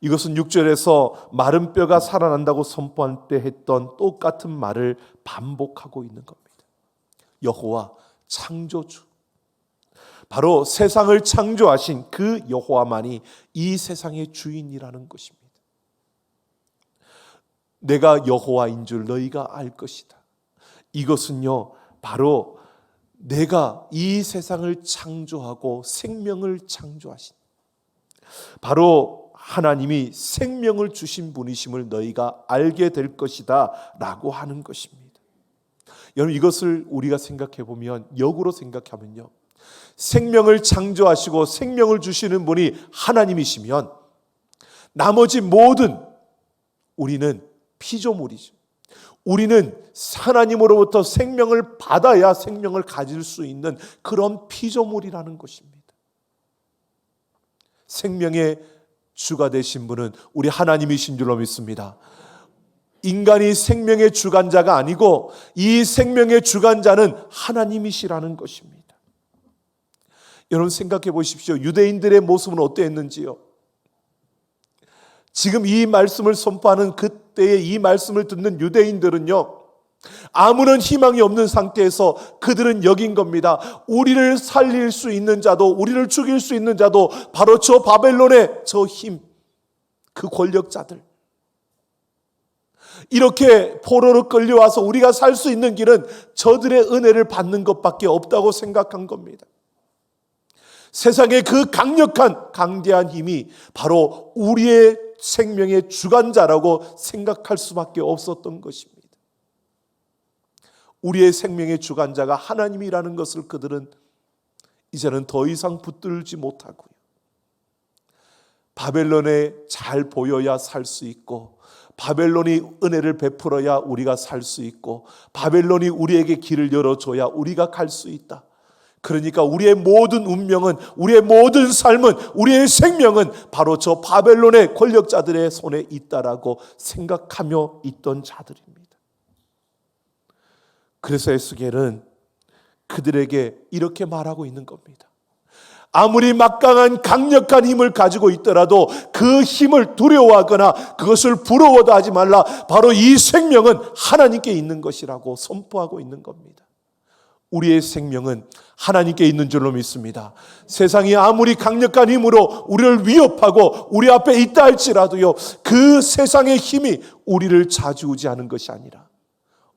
이것은 6절에서 마른 뼈가 살아난다고 선포할 때 했던 똑같은 말을 반복하고 있는 겁니다. 여호와 창조주, 바로 세상을 창조하신 그 여호와만이 이 세상의 주인이라는 것입니다. 내가 여호와인 줄 너희가 알 것이다. 이것은요, 바로 내가 이 세상을 창조하고 생명을 창조하신, 바로 하나님이 생명을 주신 분이심을 너희가 알게 될 것이다 라고 하는 것입니다. 여러분, 이것을 우리가 생각해 보면, 역으로 생각하면요, 생명을 창조하시고 생명을 주시는 분이 하나님이시면 나머지 모든 우리는 피조물이죠. 우리는 하나님으로부터 생명을 받아야 생명을 가질 수 있는 그런 피조물이라는 것입니다. 생명의 주가 되신 분은 우리 하나님이신 줄로 믿습니다. 인간이 생명의 주관자가 아니고 이 생명의 주관자는 하나님이시라는 것입니다. 여러분, 생각해 보십시오. 유대인들의 모습은 어떠했는지요? 지금 이 말씀을 선포하는 그때의 이 말씀을 듣는 유대인들은요, 아무런 희망이 없는 상태에서 그들은 여긴 겁니다. 우리를 살릴 수 있는 자도, 우리를 죽일 수 있는 자도 바로 저 바벨론의 저 힘, 그 권력자들, 이렇게 포로로 끌려와서 우리가 살 수 있는 길은 저들의 은혜를 받는 것밖에 없다고 생각한 겁니다. 세상의 그 강력한 강대한 힘이 바로 우리의 생명의 주관자라고 생각할 수밖에 없었던 것입니다. 우리의 생명의 주관자가 하나님이라는 것을 그들은 이제는 더 이상 붙들지 못하고요, 바벨론에 잘 보여야 살 수 있고, 바벨론이 은혜를 베풀어야 우리가 살 수 있고, 바벨론이 우리에게 길을 열어줘야 우리가 갈 수 있다. 그러니까 우리의 모든 운명은, 우리의 모든 삶은, 우리의 생명은 바로 저 바벨론의 권력자들의 손에 있다라고 생각하며 있던 자들입니다. 그래서 에스겔은 그들에게 이렇게 말하고 있는 겁니다. 아무리 막강한 강력한 힘을 가지고 있더라도 그 힘을 두려워하거나 그것을 부러워도 하지 말라. 바로 이 생명은 하나님께 있는 것이라고 선포하고 있는 겁니다. 우리의 생명은 하나님께 있는 줄로 믿습니다. 세상이 아무리 강력한 힘으로 우리를 위협하고 우리 앞에 있다 할지라도요, 그 세상의 힘이 우리를 좌지우지하는 것이 아니라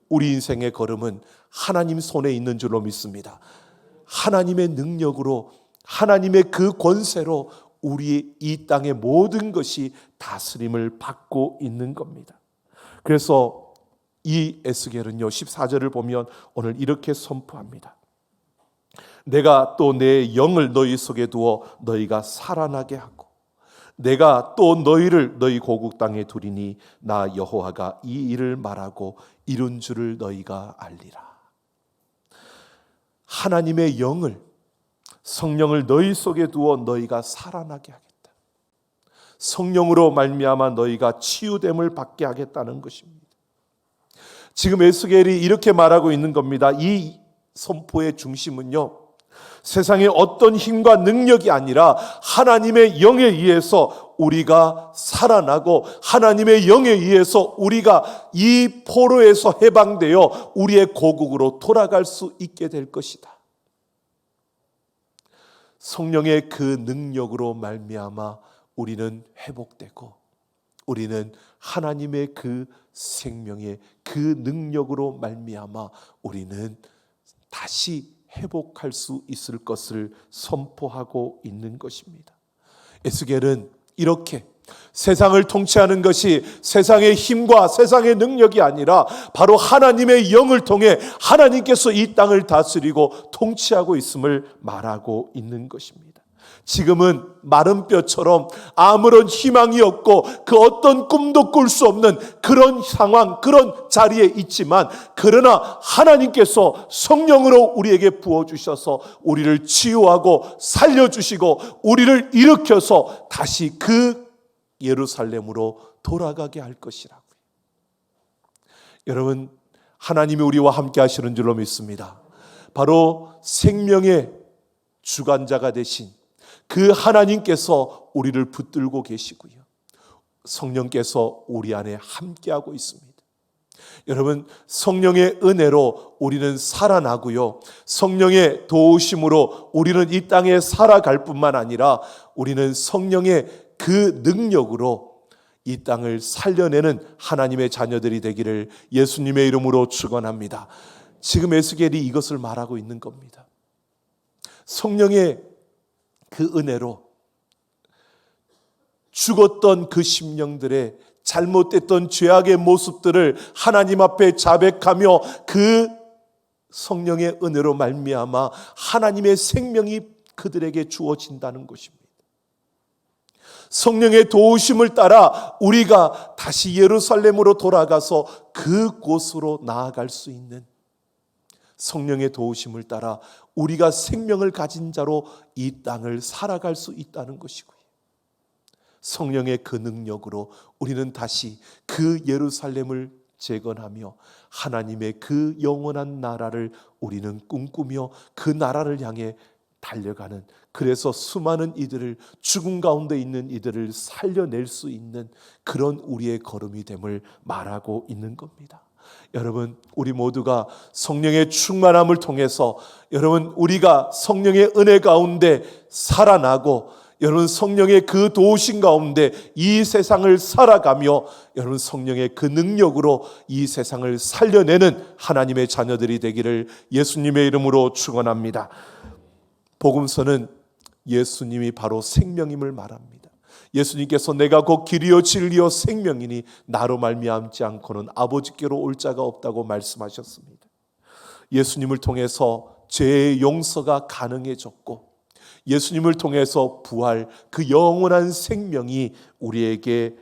우리 인생의 걸음은 하나님 손에 있는 줄로 믿습니다. 하나님의 능력으로, 하나님의 그 권세로 우리 이 땅의 모든 것이 다스림을 받고 있는 겁니다. 그래서 이 에스겔은요, 14절을 보면 오늘 이렇게 선포합니다. 내가 또 내 영을 너희 속에 두어 너희가 살아나게 하고, 내가 또 너희를 너희 고국 땅에 두리니 나 여호와가 이 일을 말하고 이룬 줄을 너희가 알리라. 하나님의 영을, 성령을 너희 속에 두어 너희가 살아나게 하겠다. 성령으로 말미암아 너희가 치유됨을 받게 하겠다는 것입니다. 지금 에스겔이 이렇게 말하고 있는 겁니다. 이 선포의 중심은요, 세상의 어떤 힘과 능력이 아니라 하나님의 영에 의해서 우리가 살아나고, 하나님의 영에 의해서 우리가 이 포로에서 해방되어 우리의 고국으로 돌아갈 수 있게 될 것이다. 성령의 그 능력으로 말미암아 우리는 회복되고, 우리는 하나님의 그 생명의 그 능력으로 말미암아 우리는 다시 회복할 수 있을 것을 선포하고 있는 것입니다. 에스겔은 이렇게 세상을 통치하는 것이 세상의 힘과 세상의 능력이 아니라 바로 하나님의 영을 통해 하나님께서 이 땅을 다스리고 통치하고 있음을 말하고 있는 것입니다. 지금은 마른 뼈처럼 아무런 희망이 없고 그 어떤 꿈도 꿀 수 없는 그런 상황, 그런 자리에 있지만, 그러나 하나님께서 성령으로 우리에게 부어주셔서 우리를 치유하고 살려주시고 우리를 일으켜서 다시 그 예루살렘으로 돌아가게 할 것이라고요. 여러분, 하나님이 우리와 함께 하시는 줄로 믿습니다. 바로 생명의 주관자가 되신 그 하나님께서 우리를 붙들고 계시고요, 성령께서 우리 안에 함께하고 있습니다. 여러분, 성령의 은혜로 우리는 살아나고요, 성령의 도우심으로 우리는 이 땅에 살아갈 뿐만 아니라 우리는 성령의 그 능력으로 이 땅을 살려내는 하나님의 자녀들이 되기를 예수님의 이름으로 축원합니다. 지금 에스겔이 이것을 말하고 있는 겁니다. 성령의 그 은혜로 죽었던 그 심령들의 잘못됐던 죄악의 모습들을 하나님 앞에 자백하며 그 성령의 은혜로 말미암아 하나님의 생명이 그들에게 주어진다는 것입니다. 성령의 도우심을 따라 우리가 다시 예루살렘으로 돌아가서 그곳으로 나아갈 수 있는, 성령의 도우심을 따라 우리가 생명을 가진 자로 이 땅을 살아갈 수 있다는 것이고요, 성령의 그 능력으로 우리는 다시 그 예루살렘을 재건하며 하나님의 그 영원한 나라를 우리는 꿈꾸며 그 나라를 향해 달려가는, 그래서 수많은 이들을, 죽음 가운데 있는 이들을 살려낼 수 있는 그런 우리의 걸음이 됨을 말하고 있는 겁니다. 여러분, 우리 모두가 성령의 충만함을 통해서 여러분 우리가 성령의 은혜 가운데 살아나고 여러분 성령의 그 도우심 가운데 이 세상을 살아가며 여러분 성령의 그 능력으로 이 세상을 살려내는 하나님의 자녀들이 되기를 예수님의 이름으로 축원합니다. 복음서는 예수님이 바로 생명임을 말합니다. 예수님께서 내가 곧 길이요 진리요 생명이니 나로 말미암지 않고는 아버지께로 올 자가 없다고 말씀하셨습니다. 예수님을 통해서 죄의 용서가 가능해졌고 예수님을 통해서 부활, 그 영원한 생명이 우리에게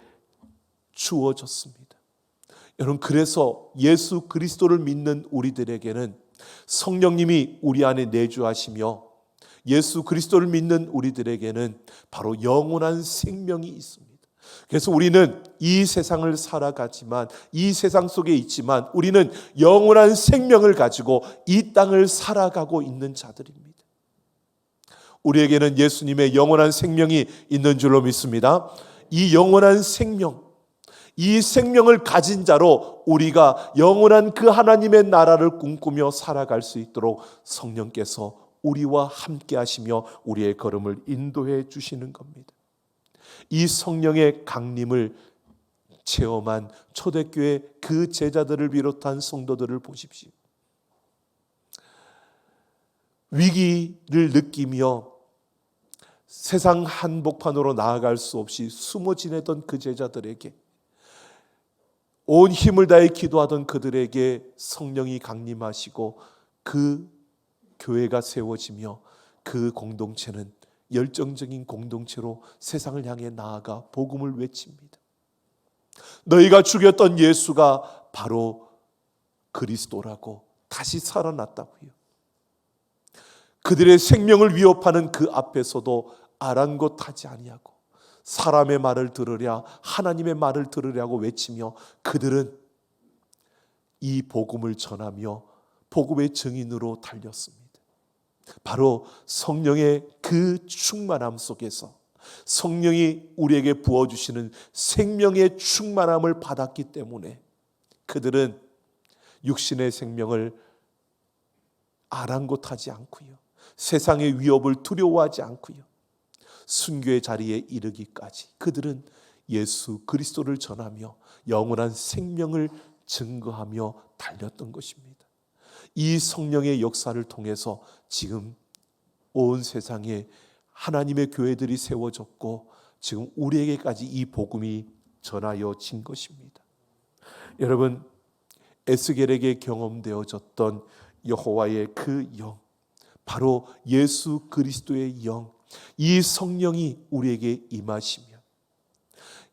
주어졌습니다. 여러분, 그래서 예수 그리스도를 믿는 우리들에게는 성령님이 우리 안에 내주하시며 예수 그리스도를 믿는 우리들에게는 바로 영원한 생명이 있습니다. 그래서 우리는 이 세상을 살아가지만, 이 세상 속에 있지만 우리는 영원한 생명을 가지고 이 땅을 살아가고 있는 자들입니다. 우리에게는 예수님의 영원한 생명이 있는 줄로 믿습니다. 이 영원한 생명, 이 생명을 가진 자로 우리가 영원한 그 하나님의 나라를 꿈꾸며 살아갈 수 있도록 성령께서 우리와 함께 하시며 우리의 걸음을 인도해 주시는 겁니다. 이 성령의 강림을 체험한 초대교회 그 제자들을 비롯한 성도들을 보십시오. 위기를 느끼며 세상 한복판으로 나아갈 수 없이 숨어 지내던 그 제자들에게, 온 힘을 다해 기도하던 그들에게 성령이 강림하시고 그 교회가 세워지며 그 공동체는 열정적인 공동체로 세상을 향해 나아가 복음을 외칩니다. 너희가 죽였던 예수가 바로 그리스도라고 다시 살아났다고요. 그들의 생명을 위협하는 그 앞에서도 아랑곳하지 아니하고 사람의 말을 들으랴 하나님의 말을 들으랴고 외치며 그들은 이 복음을 전하며 복음의 증인으로 달렸습니다. 바로 성령의 그 충만함 속에서 성령이 우리에게 부어주시는 생명의 충만함을 받았기 때문에 그들은 육신의 생명을 아랑곳하지 않고요, 세상의 위협을 두려워하지 않고요, 순교의 자리에 이르기까지 그들은 예수 그리스도를 전하며 영원한 생명을 증거하며 달렸던 것입니다. 이 성령의 역사를 통해서 지금 온 세상에 하나님의 교회들이 세워졌고 지금 우리에게까지 이 복음이 전하여진 것입니다. 여러분, 에스겔에게 경험되어졌던 여호와의 그 영, 바로 예수 그리스도의 영, 이 성령이 우리에게 임하시면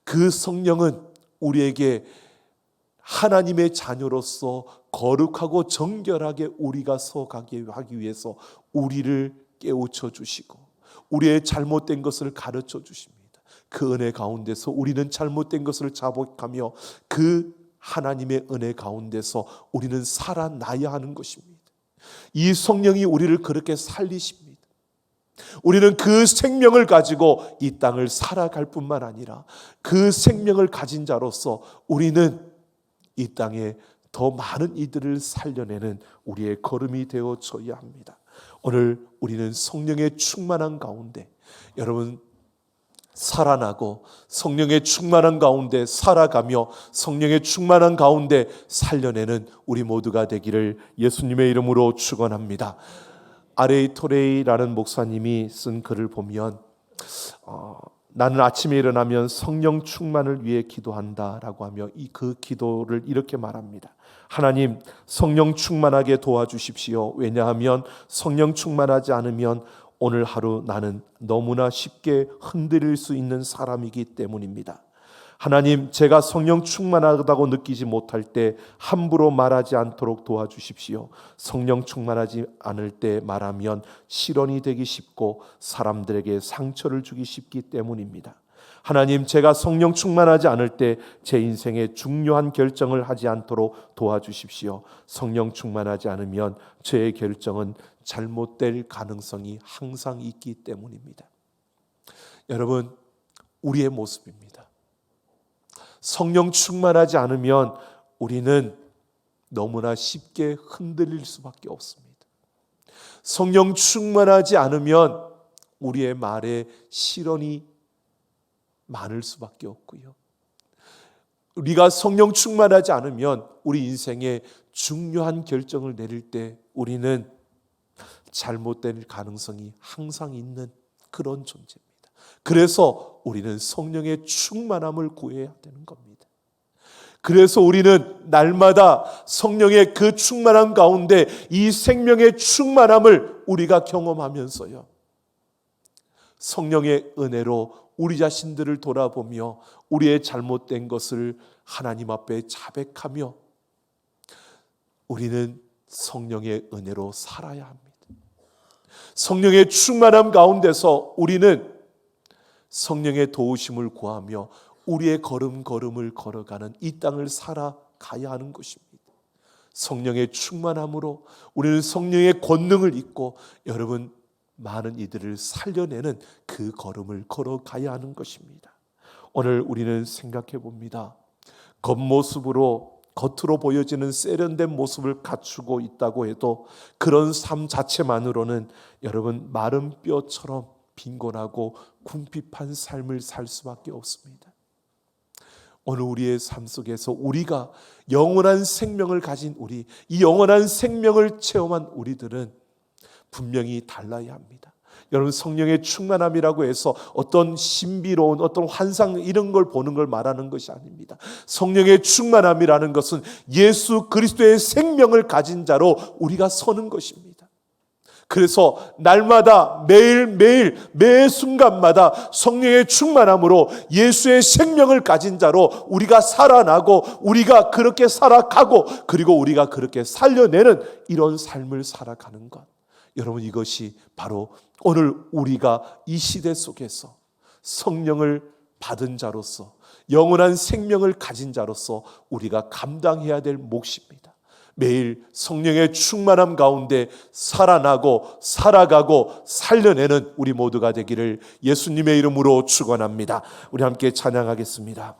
그 성령은 우리에게 하나님의 자녀로서 거룩하고 정결하게 우리가 서가게 하기 위해서 우리를 깨우쳐 주시고 우리의 잘못된 것을 가르쳐 주십니다. 그 은혜 가운데서 우리는 잘못된 것을 자복하며 그 하나님의 은혜 가운데서 우리는 살아나야 하는 것입니다. 이 성령이 우리를 그렇게 살리십니다. 우리는 그 생명을 가지고 이 땅을 살아갈 뿐만 아니라 그 생명을 가진 자로서 우리는 이 땅에 더 많은 이들을 살려내는 우리의 걸음이 되어져야 합니다. 오늘 우리는 성령의 충만한 가운데 여러분 살아나고 성령의 충만한 가운데 살아가며 성령의 충만한 가운데 살려내는 우리 모두가 되기를 예수님의 이름으로 축원합니다. 아레이 토레이라는 목사님이 쓴 글을 보면 나는 아침에 일어나면 성령 충만을 위해 기도한다라고 하며 그 기도를 이렇게 말합니다. 하나님, 성령 충만하게 도와주십시오. 왜냐하면 성령 충만하지 않으면 오늘 하루 나는 너무나 쉽게 흔들릴 수 있는 사람이기 때문입니다. 하나님, 제가 성령 충만하다고 느끼지 못할 때 함부로 말하지 않도록 도와주십시오. 성령 충만하지 않을 때 말하면 실언이 되기 쉽고 사람들에게 상처를 주기 쉽기 때문입니다. 하나님, 제가 성령 충만하지 않을 때 제 인생에 중요한 결정을 하지 않도록 도와주십시오. 성령 충만하지 않으면 저의 결정은 잘못될 가능성이 항상 있기 때문입니다. 여러분, 우리의 모습입니다. 성령 충만하지 않으면 우리는 너무나 쉽게 흔들릴 수밖에 없습니다. 성령 충만하지 않으면 우리의 말에 실언이 많을 수밖에 없고요. 우리가 성령 충만하지 않으면 우리 인생에 중요한 결정을 내릴 때 우리는 잘못될 가능성이 항상 있는 그런 존재입니다. 그래서 우리는 성령의 충만함을 구해야 되는 겁니다. 그래서 우리는 날마다 성령의 그 충만함 가운데 이 생명의 충만함을 우리가 경험하면서요, 성령의 은혜로 우리 자신들을 돌아보며 우리의 잘못된 것을 하나님 앞에 자백하며 우리는 성령의 은혜로 살아야 합니다. 성령의 충만함 가운데서 우리는 성령의 도우심을 구하며 우리의 걸음걸음을 걸어가는 이 땅을 살아가야 하는 것입니다. 성령의 충만함으로 우리는 성령의 권능을 입고 여러분 많은 이들을 살려내는 그 걸음을 걸어가야 하는 것입니다. 오늘 우리는 생각해 봅니다. 겉으로 보여지는 세련된 모습을 갖추고 있다고 해도 그런 삶 자체만으로는 여러분 마른 뼈처럼 빈곤하고 궁핍한 삶을 살 수밖에 없습니다. 오늘 우리의 삶 속에서 우리가 영원한 생명을 가진 우리, 이 영원한 생명을 체험한 우리들은 분명히 달라야 합니다. 여러분, 성령의 충만함이라고 해서 어떤 신비로운 어떤 환상 이런 걸 보는 걸 말하는 것이 아닙니다. 성령의 충만함이라는 것은 예수 그리스도의 생명을 가진 자로 우리가 서는 것입니다. 그래서 날마다 매일매일 매 순간마다 성령의 충만함으로 예수의 생명을 가진 자로 우리가 살아나고 우리가 그렇게 살아가고 그리고 우리가 그렇게 살려내는 이런 삶을 살아가는 것, 여러분, 이것이 바로 오늘 우리가 이 시대 속에서 성령을 받은 자로서 영원한 생명을 가진 자로서 우리가 감당해야 될 몫입니다. 매일 성령의 충만함 가운데 살아나고 살아가고 살려내는 우리 모두가 되기를 예수님의 이름으로 축원합니다. 우리 함께 찬양하겠습니다.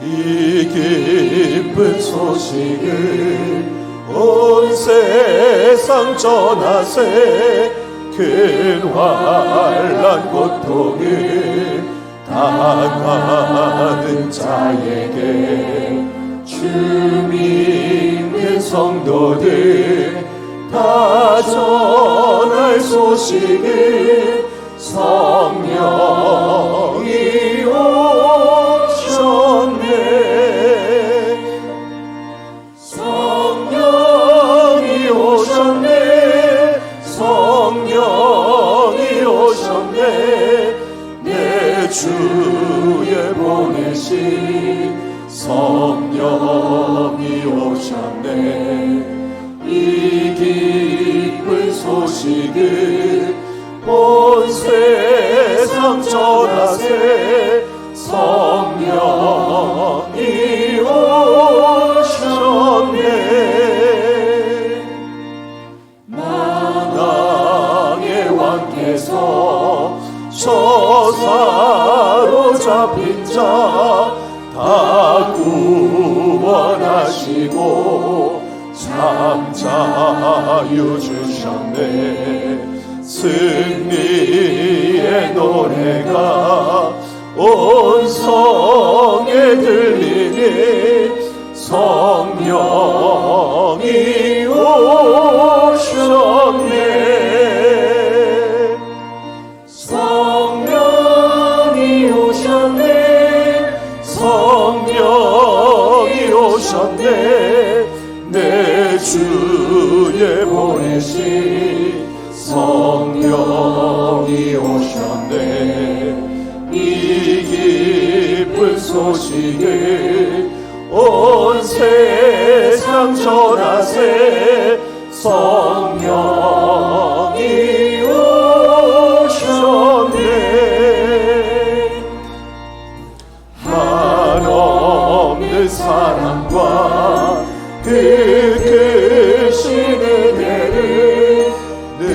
이 기쁜 소식을 온 세상 전하세. 큰 환난 고통을 당하는 자에게 주 믿는 성도들 다 전할 소식을 성령이 성령이 오셨네 내 주에 보내신 오셨네. 이 기쁜 소식을 온 세상 전하세. 성령이 오셨네. 만왕의 왕께서 저 사로잡힌 자 다 구원하시고 참 자유 주셨네. 승리의 노래가 온 성에 들리니 성령이 오셨네. 성령이 오셨네. 성령이 오셨네. 내 주에 보내신 성령이 오셨네. 이 기쁜 소식을 온 세상 전하세. 성령이 오셨네. 한없는 사랑과 그 크신 은혜를 늘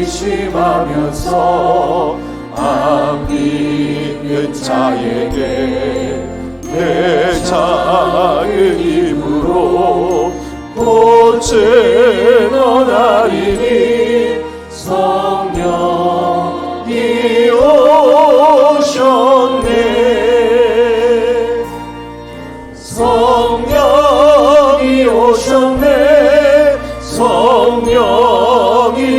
의심하면서 안 믿는 자에게 내 작은 입으로 꽃을 전하리니 성령이 오셨네. 성령이 오셨네. 성령이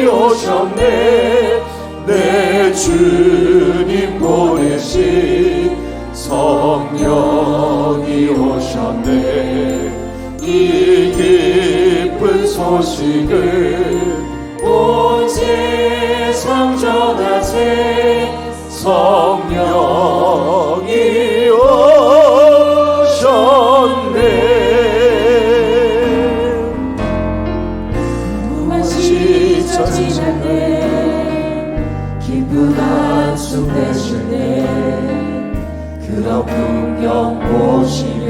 오셨네. 내 주님 보내신 성령이 오셨네. 이 기쁜 소식을 온 세상 전하세. 성령이 오셨네. 무한 시절 지났네. 기쁜 한숨 내쉴네. 그런 풍경 보시며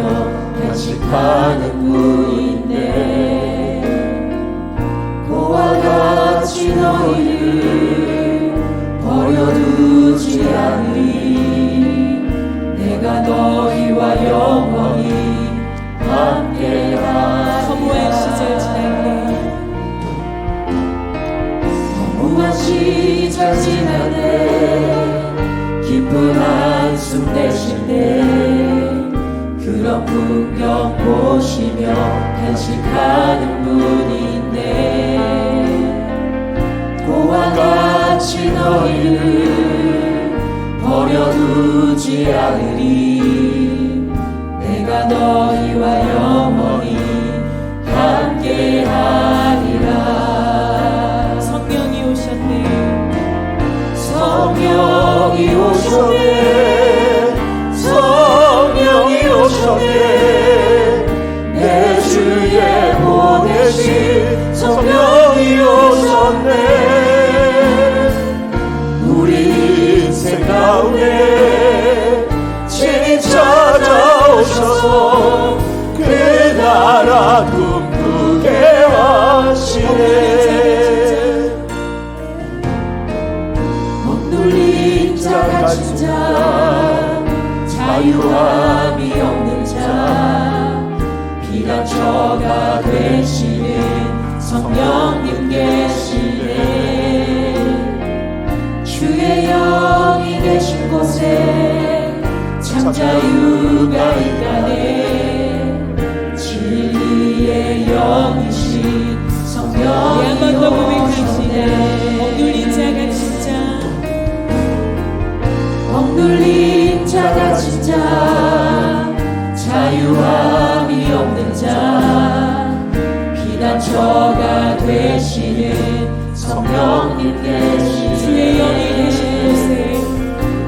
간직하는 분인데 그와 같이 너희를 버려두지 않으리. 내가 너희와 영원히 함께하리라. 허무한 시절 지났네. 허무한 시절 지났네. 기쁜 한숨 내쉴 때 그런 풍경 보시며 간직하는 분인데 그와 같이 너희를 버려두지 않으리. 내가 너희와 영원히 함께하리라. 성령이 오셨네. 성령이 오셨네. 성령이 오셨네. 내 주에 보내신 성령이 오셨네. 우리 인생 가운데 친히 찾아오셔서 그 나라 꿈꾸게 하시네. 억눌린 자 가진 자 자유함이 없는 자 피난처가 되시는 성령님 계시네. 주의 영이 계신 곳에 참 자유가 있다네. 진리의 영이신 성령이 한번더 오셨네. 억눌린 자가 진짜 억눌린 자가 진짜 자유함이 없는 자 피난처가 되시는 성령님 계시네. 주의 영이 계신 곳에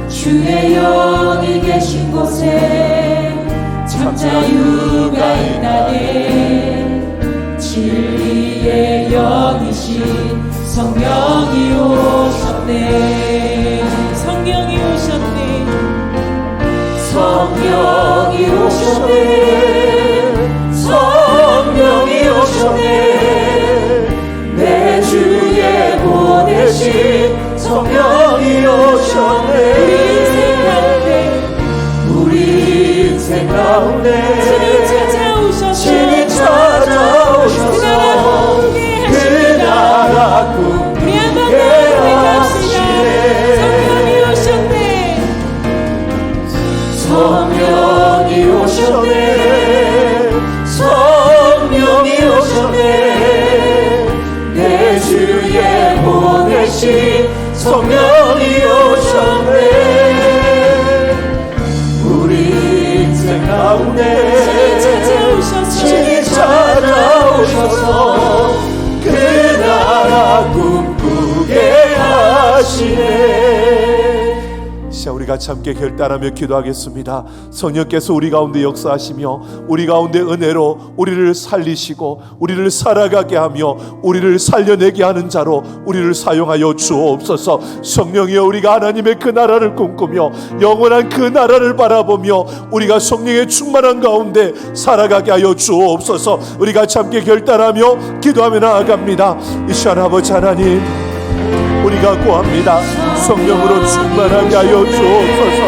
주의 영이 계신 곳에 참 자유가 있다네. 성령이 오셨네. 성령이 오셨네. 성령이 오셨네. 성령이 오셨네. 내 주에 보내신 성령이 오셨네. 우리 인생 가운데 친히 찾아오셔서 친히 찾아오셔서 그 나라 우리 한번 꿈꾸게 고백합시다. 성령이 오셨네. 성령이 오셨네. 성령이 오셨네. 내 주에 보내신 성령이 오셨네. 우리 인생 가운데 친히 찾아오셔서 그 나라 꿈꾸게 하시네. 자, 우리 같이 함께 결단하며 기도하겠습니다. 성령께서 우리 가운데 역사하시며 우리 가운데 은혜로 우리를 살리시고 우리를 살아가게 하며 우리를 살려내게 하는 자로 우리를 사용하여 주옵소서. 성령이여, 우리가 하나님의 그 나라를 꿈꾸며 영원한 그 나라를 바라보며 우리가 성령의 충만한 가운데 살아가게 하여 주옵소서. 우리 같이 함께 결단하며 기도하며 나아갑니다. 이 시간 아버지 하나님, 우리가 구합니다. 성령으로 충만하게 하여 주옵소서.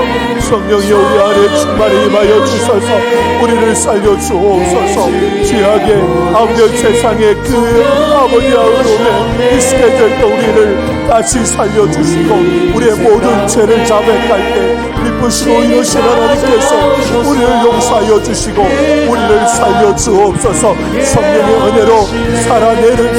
성령이여, 우리 안에 충만히 임하여 주셔서 우리를 살려 주옵소서. 죄악의 아버지 세상의 그 아버지와 의로움에 익숙해질 때 우리를 다시 살려주시고 우리의 모든 죄를 자백할 때 기쁘시고 이루신 하나님께서 우리를 용서하여 주시고 우리를 살려 주옵소서. 성령의 은혜로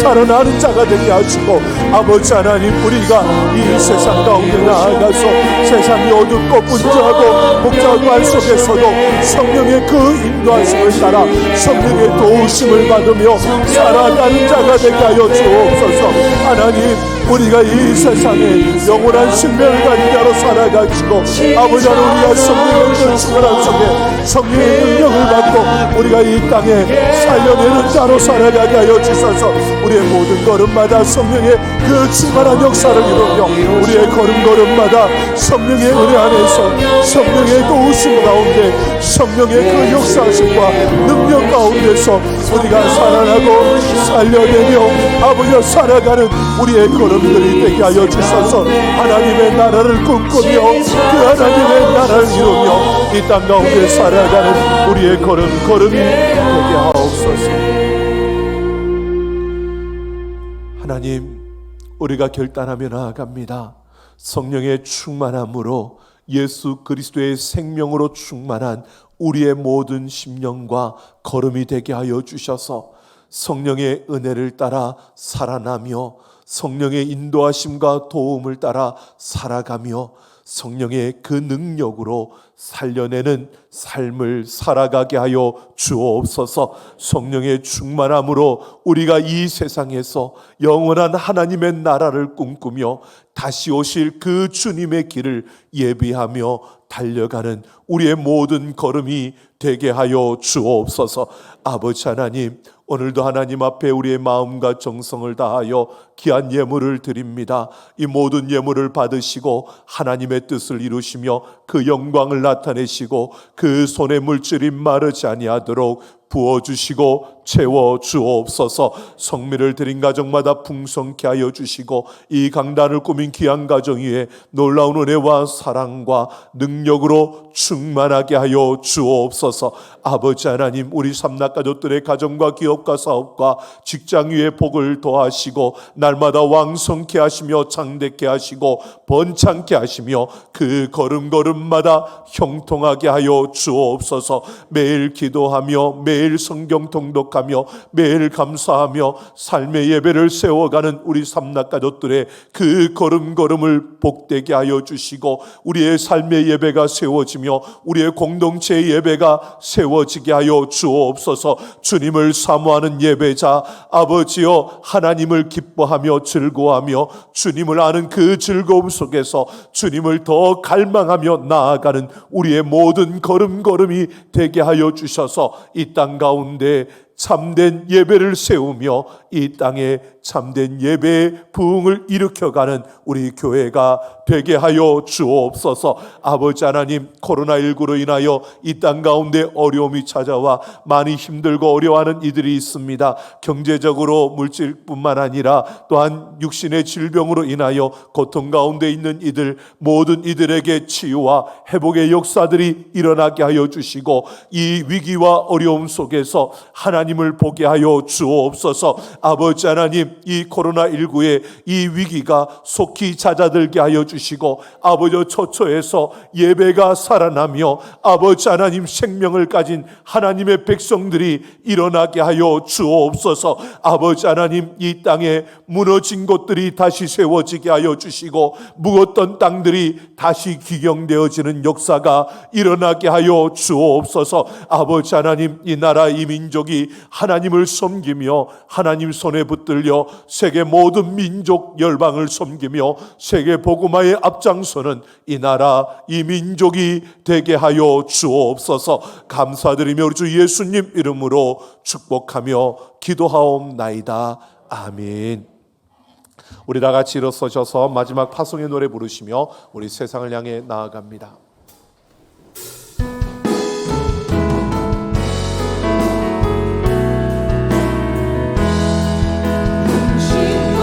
살아나는 자가 되게 하시고 아버지 하나님, 우리가 이 세상 가운데 나아가서 세상이 어둡고 분주하고 복잡한 말 속에서도 성령의 그 인도하심을 따라 성령의 도우심을 받으며 살아가는 자가 되게 하여 주옵소서. 하나님, 우리가 이 세상에 영원한 생명을 가진 자로 살아가시고 아버지 하나님, 우리가 성령의 그 충만한 속에 성령의 능력을 받고 우리가 이 땅에 살려내는 자로 살아가게 하여 주셔서 우리의 모든 걸음마다 성령의 그 충만한 역사를 이루며 우리의 걸음걸음마다 성령의 은혜 안에서 성령의 도우심 가운데 성령의 그 역사하심과 능력 가운데서 우리가 살아나고 살려내며 아버지와 살아가는 우리의 걸음들이 되게 하여 주셔서 하나님의 나라를 꿈꾸며 그 하나님의 나라를 이루며 이 땅 가운데 살아가는 우리의 걸음이 되게 하옵소서. 하나님, 우리가 결단하며 나아갑니다. 성령의 충만함으로 예수 그리스도의 생명으로 충만한 우리의 모든 심령과 걸음이 되게 하여 주셔서 성령의 은혜를 따라 살아나며 성령의 인도하심과 도움을 따라 살아가며 성령의 그 능력으로 살려내는 삶을 살아가게 하여 주옵소서. 성령의 충만함으로 우리가 이 세상에서 영원한 하나님의 나라를 꿈꾸며 다시 오실 그 주님의 길을 예비하며 달려가는 우리의 모든 걸음이 되게 하여 주옵소서. 아버지 하나님, 오늘도 하나님 앞에 우리의 마음과 정성을 다하여 귀한 예물을 드립니다. 이 모든 예물을 받으시고 하나님의 뜻을 이루시며 그 영광을 나타내시고 그 손의 물질이 마르지 아니하도록 부어주시고 채워주옵소서. 성미를 드린 가정마다 풍성케 하여 주시고 이 강단을 꾸민 귀한 가정 위에 놀라운 은혜와 사랑과 능력으로 충만하게 하여 주옵소서. 아버지 하나님, 우리 삼락가족들의 가정과 기업과 사업과 직장 위에 복을 더하시고 날마다 왕성케 하시며 창대케 하시고 번창케 하시며 그 걸음걸음마다 형통하게 하여 주옵소서. 매일 기도하며 매일 성경 통독하며 매일 감사하며 삶의 예배를 세워가는 우리 삼락가족들의 그 걸음걸음을 복되게 하여 주시고 우리의 삶의 예배가 세워지며 우리의 공동체의 예배가 세워지게 하여 주옵소서. 주님을 사모하는 예배자 아버지여, 하나님을 기뻐하며 즐거워하며 주님을 아는 그 즐거움 속에서 주님을 더 갈망하며 나아가는 우리의 모든 걸음걸음이 되게 하여 주셔서 이 땅 가운데 참된 예배를 세우며 이 땅에 참된 예배의 부흥을 일으켜가는 우리 교회가 되게 하여 주옵소서. 아버지 하나님, 코로나19로 인하여 이 땅 가운데 어려움이 찾아와 많이 힘들고 어려워하는 이들이 있습니다. 경제적으로 물질뿐만 아니라 또한 육신의 질병으로 인하여 고통 가운데 있는 이들, 모든 이들에게 치유와 회복의 역사들이 일어나게 하여 주시고 이 위기와 어려움 속에서 하나님을 보게 하여 주옵소서. 아버지 하나님, 이 코로나19의 이 위기가 속히 잦아들게 하여 주시고 아버지 처처에서 예배가 살아나며 아버지 하나님 생명을 가진 하나님의 백성들이 일어나게 하여 주옵소서. 아버지 하나님, 이 땅에 무너진 곳들이 다시 세워지게 하여 주시고 묵었던 땅들이 다시 기경되어지는 역사가 일어나게 하여 주옵소서. 아버지 하나님, 이 나라 이 민족이 하나님을 섬기며 하나님 손에 붙들려 세계 모든 민족 열방을 섬기며 세계 복음화의 앞장서는 이 나라 이 민족이 되게 하여 주옵소서. 감사드리며 우리 주 예수님 이름으로 축복하며 기도하옵나이다. 아멘. 우리 다 같이 일어서셔서 마지막 파송의 노래 부르시며 우리 세상을 향해 나아갑니다.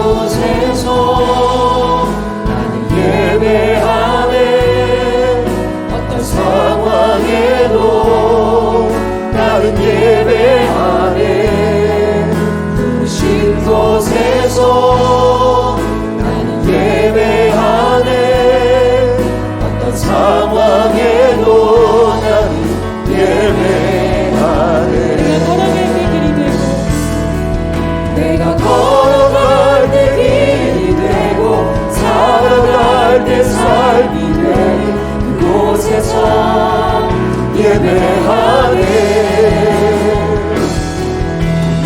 곳에서 나는 예배하네. 어떤 상황에도 나는 예배하네. 부르신 곳에서 나는 예배하네. 어떤 상황에도 나는 예배하네. 내가 걸어갈 때 길이 되고 살아갈 때 삶이 되는 그곳에서 예배하네.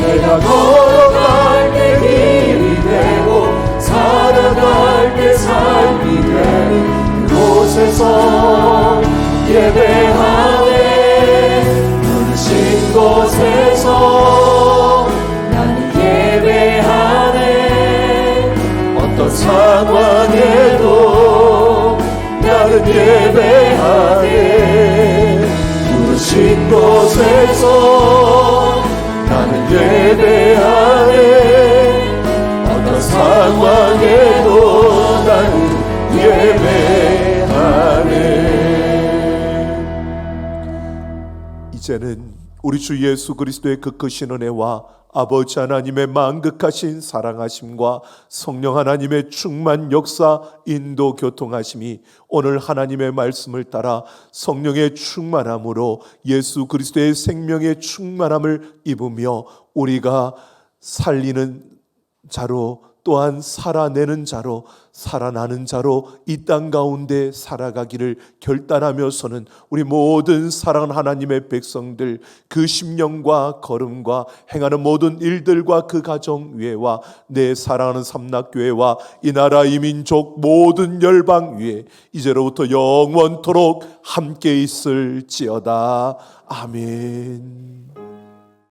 내가 걸어갈 때 길이 되고 살아갈 때 삶이 되는 그곳에서 예배하네. 부르신 곳에서 예배하네. 어떤 상황에도 나는 예배하네. 부르신 곳에서 나는 예배하네. 어떤 상황에도 나는 예배하네. 이제는 우리 주 예수 그리스도의 그 크신 은혜와 아버지 하나님의 만극하신 사랑하심과 성령 하나님의 충만 역사 인도 교통하심이 오늘 하나님의 말씀을 따라 성령의 충만함으로 예수 그리스도의 생명의 충만함을 입으며 우리가 살리는 자로 또한 살아내는 자로 살아나는 자로 이 땅 가운데 살아가기를 결단하며서는 우리 모든 사랑하는 하나님의 백성들 그 심령과 걸음과 행하는 모든 일들과 그 가정 위에와 내 사랑하는 삼락교회와 이 나라 이 민족 모든 열방 위에 이제로부터 영원토록 함께 있을지어다. 아멘.